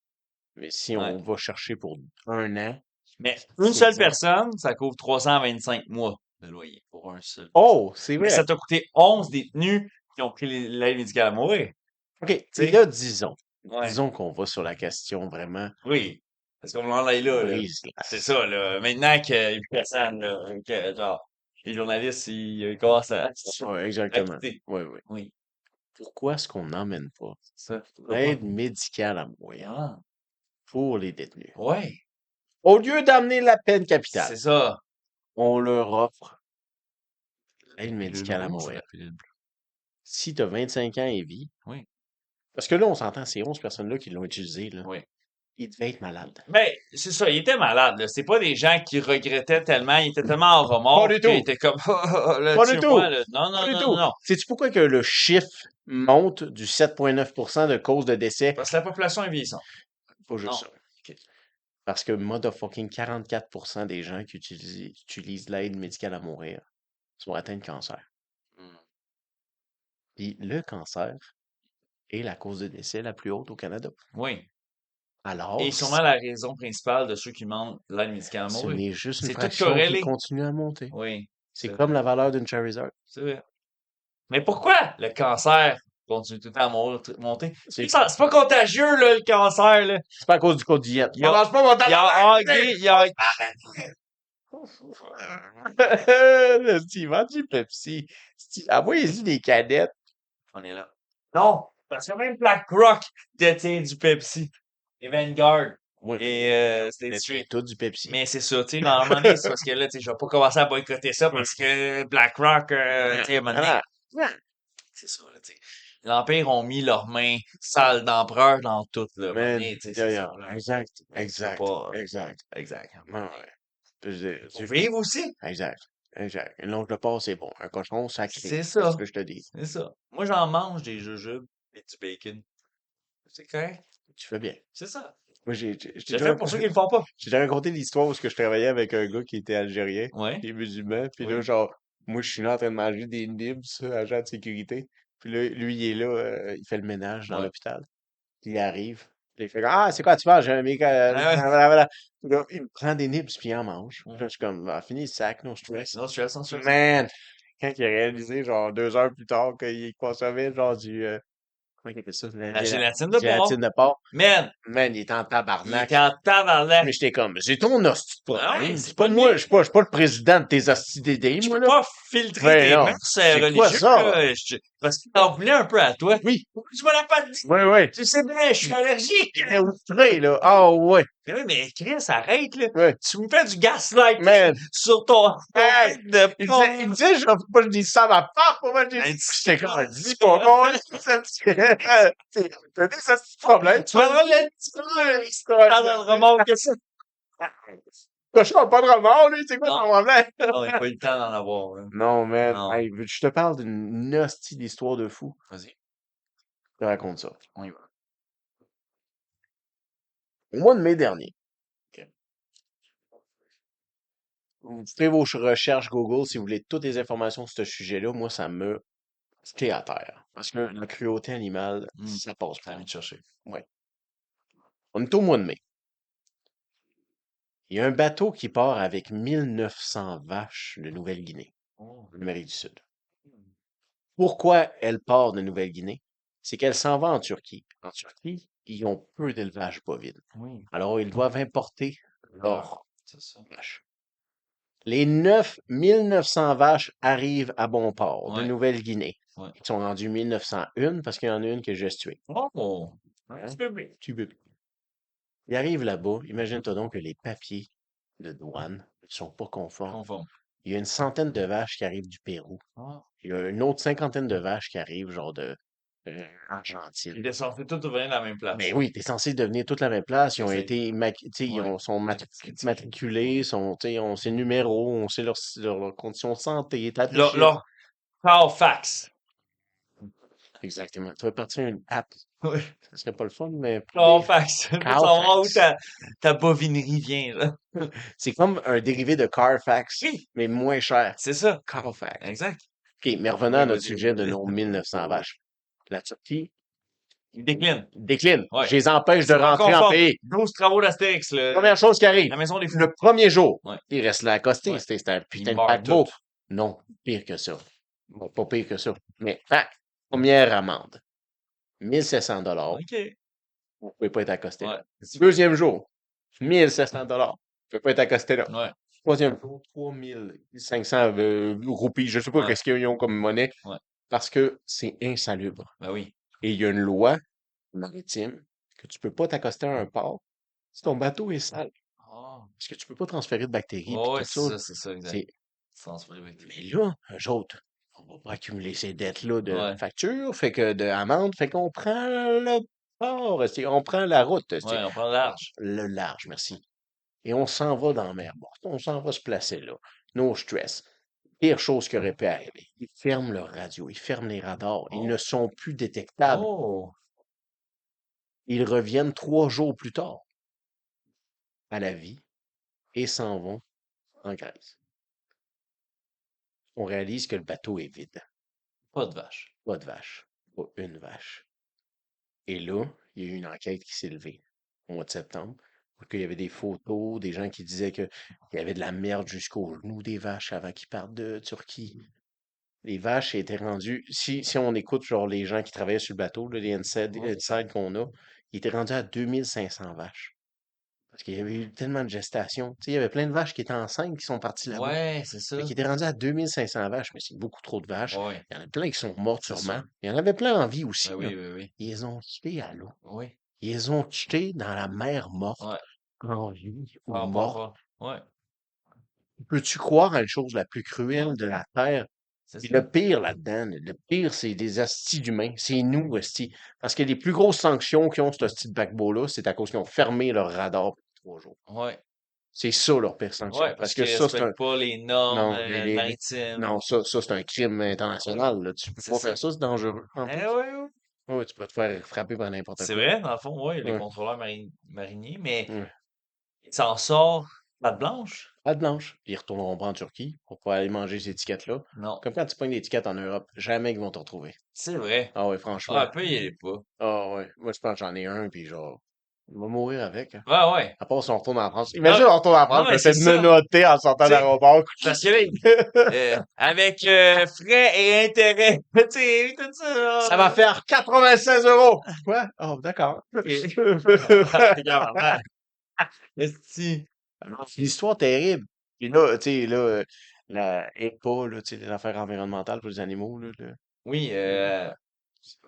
Mais si Ouais. on va chercher pour un an, Mais une c'est seule ça. personne, ça couvre 325 mois de loyer pour un seul. Oh, c'est Mais vrai. ça t'a coûté 11 détenus qui ont pris l'aide médicale à mourir. OK. Et Tu sais? là, disons. Ouais. Disons qu'on va sur la question vraiment Oui. Parce qu'on en est là. brise. C'est ça, là. Maintenant qu'il n'y a plus personne, là, que, genre, les journalistes, ils commencent Ouais, à exactement. quitter. Oui, oui. Oui. Pourquoi est-ce qu'on n'emmène pas Ça. l'aide médicale à mourir Ah. pour les détenus? Ouais. Au lieu d'amener la peine capitale, C'est ça. on leur offre l'aide Le médicale à loup sur mourir. la pilule bleue. Si tu as 25 ans et vie, Oui. parce que là, on s'entend, ces 11 personnes-là qui l'ont utilisé, là, Oui. ils devaient être malades. Ben, c'est ça, il était malade, là. C'est pas des gens qui regrettaient tellement, ils étaient tellement en Pas remords du qu'ils tout! étaient comme, là, Pas du tue-moi, tout! là. Non, Pas non, du non, non, tout! non. Sais-tu pourquoi que le chiffre monte du 7,9% de cause de décès? Parce que la population est vieillissante. Pas juste Non. ça. OK. Parce que motherfucking 44% des gens qui utilisent l'aide médicale à mourir sont atteints de cancer. Hmm. Puis le cancer est la cause de décès la plus haute au Canada. Oui. Et Alors, sûrement la raison principale de ceux qui demandent l'aide médicale à ce mourir. n'est juste une C'est tout fraction qui corrélé. continue à monter. Oui. C'est C'est comme vrai. la valeur d'une Charizard. C'est vrai. Mais pourquoi le cancer continue tout le temps à monter? C'est C'est pas contagieux, là, le cancer, là. c'est pas à cause du code diète. Il y a, Mange pas mon il y a tabarnak! Henri, il y a, Le Steve, vend du Pepsi. Envoyez-y des cadettes. on est là. Non, parce que même BlackRock détient du Pepsi. Et Vanguard. Oui, Et State mais Street. tout du Pepsi. Mais c'est ça, tu sais, normalement, c'est parce que là, tu sais, je vais pas commencer à boycotter ça parce que BlackRock, tu sais, à un moment donné, c'est ça, là, tu sais. L'Empire ont mis leurs mains sales d'empereur dans tout, là, à un moment Man, donné, tu sais, yeah, c'est yeah. ça, là. Exact, Tu peux exact, pas, exact. exact. Ouais, ouais. Faut vivre aussi. Exact, exact. Et donc, le porc, c'est bon. Un cochon sacré. C'est C'est ce ça. que je te dis. C'est ça. Moi, j'en mange des jujubes et du bacon. C'est correct. Tu fais bien. C'est ça. Moi, Je le fais pour ceux qui le font pas. j'ai déjà raconté l'histoire où ce que je travaillais avec un gars qui était algérien, Ouais. qui est musulman. Puis là, Oui. genre, moi, je suis là en train de manger des nibs, agent de sécurité. Puis là, lui, il est là, il fait le ménage dans Ouais. l'hôpital. Puis il arrive. Puis il fait comme, ah, c'est quoi tu manges? J'ai un méga. Ah ouais. Voilà, voilà. Puis là, il me prend des nibs, puis il en mange. Puis Mm. là, je suis comme, bah, fini le sac, non stress. Non stress, non stress. Man! Quand il a réalisé, genre, 2 heures plus tard, qu'il consommait, genre, comment il appelle ça? La gélatine de porc. Gélatine de porc. Man, Man, il est en il était tabarnak. en tabarnak. Mais j'étais comme, c'est ton hostie de Ah ouais, problème. c'est C'est pas pas le moi, mien. je suis pas le président de tes hosties d'idées, Je moi, peux là. pas filtrer Ben tes non. mœurs C'est quoi religieuses, ça? là. Parce qu'il t'en voulait un peu à toi. Oui. Tu me l'as pas dit. Ouais, ouais. Tu sais bien, je suis allergique. Outré, là. Ah, ouais. Mais oui, mais Chris, arrête, là. Ouais. Tu me fais du gaslighting Man. sur ton Hey! tête de Il me disait, genre, faut pas que je dise ça à ma femme, faut pas que je Ben, dise ça. J'étais comme, dis pas bon, là. T'as des hosties de problème. tu vas le petit peu, dans le remords que ça. Cochon, pas de remords, lui, c'est quoi ton Non, problème? non, il n'y a pas eu le temps d'en avoir, hein. Non, man. Non. Hey, je te parle d'une hostie d'histoire de fou. Vas-y, Je te raconte ça. on y va. Au mois de mai dernier, OK. vous ferez vos recherches Google si vous voulez toutes les informations sur ce sujet-là. Moi, ça me jeté à terre. Parce que la cruauté animale, ça passe Ça pas. vient te chercher. Ouais. On est au mois de mai. Il y a un bateau qui part avec 1900 vaches de Nouvelle-Guinée, Oh. en Amérique du Sud. Pourquoi elle part de Nouvelle-Guinée? C'est qu'elle s'en va en Turquie. En Turquie, ils ont peu d'élevage bovine. Oui. Alors, ils doivent importer Ah, leurs c'est ça. vaches. Les 1900 vaches arrivent à bon port de Ouais, Nouvelle-Guinée. ouais. Ils sont rendus 1901 parce qu'il y en a une que j'ai tuée. Oh! Un Hein? petit bébé. Petit bébé. Ils arrivent là-bas. Imagine-toi donc que les papiers de douane ne sont pas conformes. Conforme. Il y a une centaine de vaches qui arrivent du Pérou. Ah. Il y a une autre cinquantaine de vaches qui arrivent, genre de Argentine. Il est censé tout venir de la même Mais place. oui, t'es censé devenir toute la même place. Ils ont Essaye. été, tu sais, Ouais. sont Critique. matriculés, tu sais, on sait le numéro, on sait leur condition de santé, date de chiffre. Leur Carfax. Exactement. Tu vas partir une app. Oui. Ça serait pas le fun, mais Carfax. Faut savoir où Carfax. ta bovinerie vient, là. C'est comme un dérivé de Carfax, Oui, mais moins cher. c'est ça. Carfax. Exact. OK, mais revenons Oui, à notre vas-y, sujet vas-y, de vas-y. nos 1900 vaches. La Turquie Il décline. décline. Ouais. Je les empêche de C'est pas rentrer en conforme. pays. 12 travaux d'Astérix, Première chose qui arrive, la maison des fous. le premier jour, Ouais, il reste là accosté. ouais. C'était un Ils putain de meurent paquebot. toutes. Non, pire que ça. Bon, pas pire que ça. Mais, première amende. 1700 dollars. OK. Vous pouvez pas être accosté là. Ouais. Deuxième jour, 1700 dollars. Vous pouvez pas être accosté là. Ouais, Troisième jour, 3500 roupies. Je sais pas ouais, qu'est-ce qu'ils ont comme monnaie ouais. parce que c'est insalubre. Ben oui. Et il y a une loi maritime que tu peux pas t'accoster à un port si ton bateau est sale. Ah. Parce que tu peux pas transférer de bactéries puis Ouais, tout ouais, ça. c'est ça, exact. C'est Sens privé. Mais là, eux autres, on va pas accumuler ces dettes-là de Ouais, factures, fait que de amende, fait qu'on prend le port, on prend la route, ouais, on prend large. le large, merci. Et on s'en va dans la mer Morte. On s'en va se placer là. No stress. Pire chose qui aurait pu arriver. Ils ferment leur radio, ils ferment les radars. Ils ne Oh, sont plus détectables. oh, Ils reviennent 3 jours plus tard à la vie et s'en vont en Grèce. On réalise que le bateau est vide. pas de vache. Pas de vache. Pas une vache. Et là, il y a eu une enquête qui s'est levée au mois de septembre. Parce qu'il y avait des photos, des gens qui disaient qu'il y avait de la merde jusqu'aux genoux des vaches avant qu'ils partent de Turquie. Les vaches étaient rendues, si on écoute genre les gens qui travaillaient sur le bateau, là, les Ouais, inside qu'on a, ils étaient rendus à 2500 vaches. Parce qu'il y avait eu tellement de gestation. Tu sais, il y avait plein de vaches qui étaient enceintes qui sont parties là-bas. ouais, c'est Fait ça. qu'il était rendu à 2500 vaches, mais c'est beaucoup trop de vaches. Ouais, Il y en a plein qui sont mortes c'est sûrement. sûr. Il y en avait plein en vie aussi, Ben là. oui, oui, oui. Ils les ont jetés à l'eau. Oui, Ils les ont jetés dans la mer morte, ouais. en vie ou Pas, pas, morte. pas. Ouais, Peux-tu croire à une chose la plus cruelle de la Terre? c'est Puis ça. le pire là-dedans, le pire, c'est des hosties d'humains. C'est nous, hosties. Parce que les plus grosses sanctions qu'ils ont, ce hostie de paquebot-là, c'est à cause qu'ils ont fermé leur radar pour 3 jours. Ouais, C'est ça leur pire sanction. ouais, Parce parce que qu'ils ça, c'est un, respectent pas les normes non, maritimes. non, ça, c'est un crime international, là. Tu peux C'est pas ça. faire ça, c'est dangereux, en Eh plus. ouais, ouais. Oui, tu peux te faire frapper par n'importe C'est quoi. vrai, dans le fond, ouais, les Ouais, contrôleurs mariniers, mais ouais. il s'en sort patte blanche? Pâte blanche. Ils retourneront pas en Turquie pour pouvoir aller manger ces étiquettes-là. Non. Comme quand tu pognes l'étiquette en Europe, jamais ils vont te retrouver. C'est vrai. Ah ouais, franchement. Ah, payez-les pas. Ah ouais. Moi, je pense que j'en ai un, puis genre, il va mourir avec, hein. Ouais, ouais. À part si on retourne en France. Non, Imagine, on retourne en non, France, mais c'est j'essaie de me ça. noter en sortant Tu sais, d'aéroport. parce que là, avec frais et intérêts, tu sais, tout ça, Ça va là. faire 96 €. Quoi? Oh, d'accord. Et- Regarde, esti. C'est une histoire terrible. Puis là, tu sais, là, la EPA, là, tu sais, les affaires environnementales pour les animaux, là. Oui,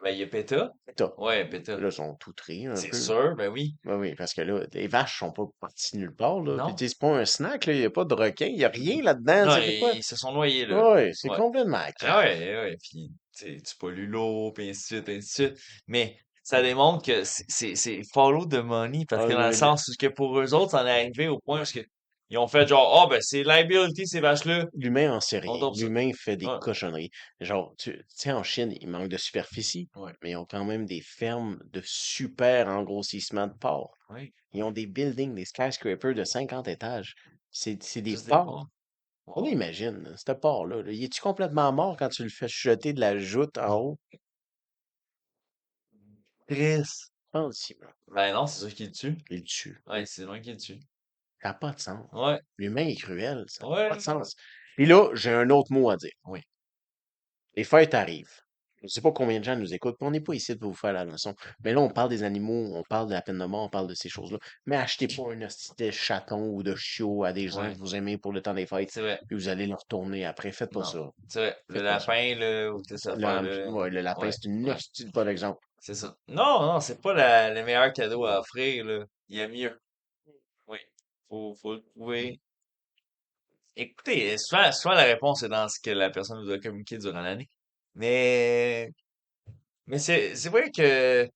ben, il y a PETA. T'as. Ouais, PETA. Là, ils sont tout tris un C'est peu. sûr, ben oui. Oui, oui, parce que là, les vaches sont pas parties nulle part, là. Puis, Non. tu sais, c'est pas un snack, là. Il n'y a pas de requin, il n'y a rien là-dedans. Non, C'est quoi? ils se sont noyés, là. Oui, c'est Ouais. complètement Ah cave. ouais, ouais. Puis, tu sais, tu pollues l'eau, puis ainsi de suite, ainsi de suite. Mais ça démontre que c'est follow the money, parce Ah, que dans le sens où que pour eux autres, ça en est arrivé au point où ils ont fait genre, ah, ben, c'est liability, ces vaches-là. l'humain en sait On rien. dope ça. L'humain fait des Ouais, cochonneries. Genre, tu sais, en Chine, il manque de superficie, ouais, mais ils ont quand même des fermes de super engrossissement de porcs. oui. Ils ont des buildings, des skyscrapers de 50 étages. C'est des Juste des porcs. porcs. On Wow. imagine, là, ce porc-là, là, il est-tu complètement mort quand tu le fais jeter de la joute en haut? Triste. Pensiblement. Ben non, c'est sûr qu'il le tue. Il le tue. Ouais, c'est loin qu'il le tue. Ça n'a pas de sens. Ouais, L'humain est cruel, ça n'a pas ouais, de sens. Puis là, j'ai un autre mot à dire. oui. Les fêtes arrivent. Je sais pas combien de gens nous écoutent, puis on n'est pas ici pour vous faire la leçon. Mais là, on parle des animaux, on parle de la peine de mort, on parle de ces choses-là. Mais achetez pas un hostie de chaton ou de chiot à des gens Ouais, que vous aimez pour le temps des fêtes, c'est vrai. puis vous allez le retourner après. Faites pas Non, ça. c'est vrai. Le Faites pas ça. lapin, là, ou cette affaire-là. Ouais, le lapin, Ouais, c'est une ouais, hostie de bon exemple. c'est ça. Non, non, c'est pas le meilleur cadeau à offrir, là. Il y a mieux. Oui. Faut le trouver. Écoutez, souvent la réponse est dans ce que la personne nous a communiqué durant l'année. Mais, mais c'est vrai que,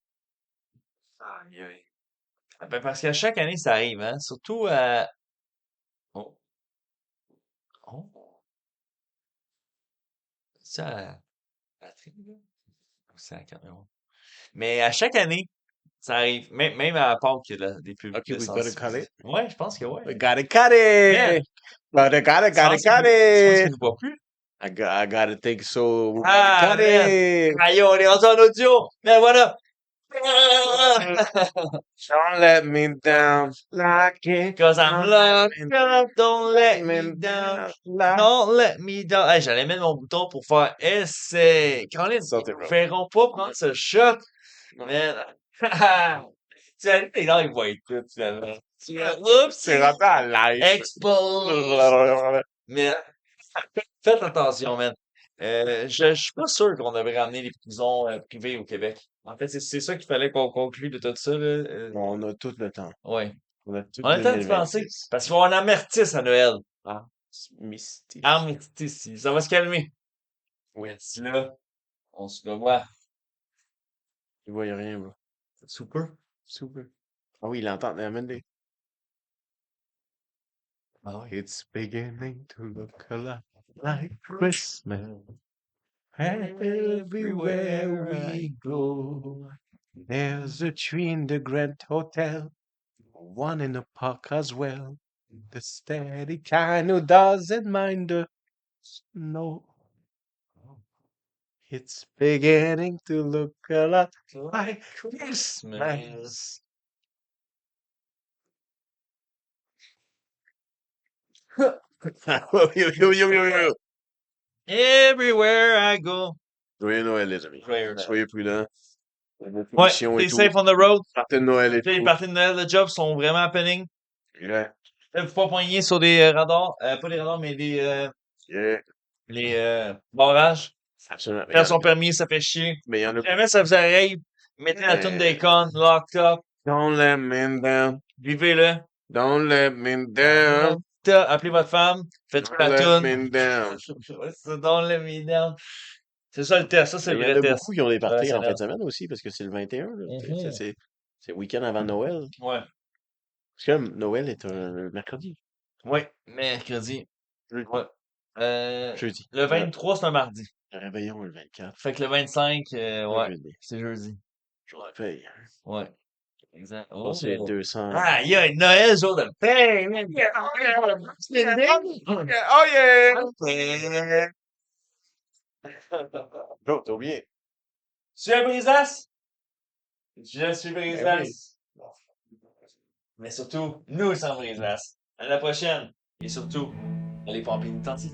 aïe, aïe. Ben, parce qu'à chaque année, ça arrive, hein. Surtout à, oh, oh, ça, à Patrick, là? Ou c'est à Cameroun? Mais à chaque année, ça arrive. Même à Pâques, il y a des pubs OK, de we gotta cut sensibilisation. it. Ouais, je pense que ouais. We gotta cut Man, it! Got tu penses qu'il it! nous voit plus? I gotta think so. We gotta Ah, cut man! it! Aïe, on est rendu en audio! Mais voilà! Don't let me down like it. Cause I'm Don't let locked me up, don't let me me down. down like Don't let me down. Hey, j'allais mettre mon bouton pour faire essai. Caroline, ils Sortez, ne bro. verront pas prendre ce shot. Man. Tu sais, les gens, ils voient tout, finalement. Oups! C'est rentré à live. Expose! Mais faites attention, man. Je suis pas sûr qu'on devrait ramener les prisons privées au Québec. En fait, c'est ça qu'il fallait qu'on conclue de tout ça, là. On a tout le temps. Ouais. On a tout On a le temps d'y penser. 2026. Parce qu'il va y avoir un amertis à Noël. Ah, mystique. Armistice. Ça va se calmer. Oui. D'ici là, on se revoit Il voit rien, bro. sous peu. Super. Ah oui, il entend. Amène des. Ah oui. It's beginning to look a lot like Christmas. Everywhere we go. There's a tree in the Grand Hotel. One in the park as well. The steady kind who doesn't mind the snow. It's beginning to look a lot like Christmas. Yo, yo, yo, yo, yo. Everywhere I go. Joyeux Noël, les amis. Joyeux Noël. Soyez prudents. Vos Ouais, pollutions et stay tout. safe on the road. Partez de Noël et Tu sais, les tout. parties de Noël de job sont vraiment happening. Yeah, Faut pas poigner sur des radars. Pas des radars, mais yeah. les barrages. Absolument. Faire son permis, ça fait chier. Mais il y en a. Si jamais ça vous arrive, mettez la tune Mais- d'Akon, Locked Up. Don't let me down. Vivez-le. Don't let me down. Appelez votre femme. Faites Don't la let tune. me down. Ouais, c'est Don't let me down. C'est ça le test. Ça, c'est Il le y en vrai a test. beaucoup qui ont des parties en fin Relationnel. de semaine aussi parce que c'est le 21. Là. Mhm. C'est le week-end avant Noël. Ouais. Parce que Noël est un mercredi. Ouais. Mercredi. Jeudi. Ouais. Jeudi. Le 23, c'est un mardi. Le réveillon est le 24. Fait que le 25, Le ouais, jeudi. c'est jeudi. Jour de paye. Ouais. Exact. Ça, c'est Oh. 200. Ah, il y a Noël, jour de paix, man. Oh yeah! Bro, t'as oublié. Tu es Brisas? Je suis Ben oui. Brisas. Mais surtout, nous sommes Brisas. À la prochaine. Et surtout, allez pas en pénitencier.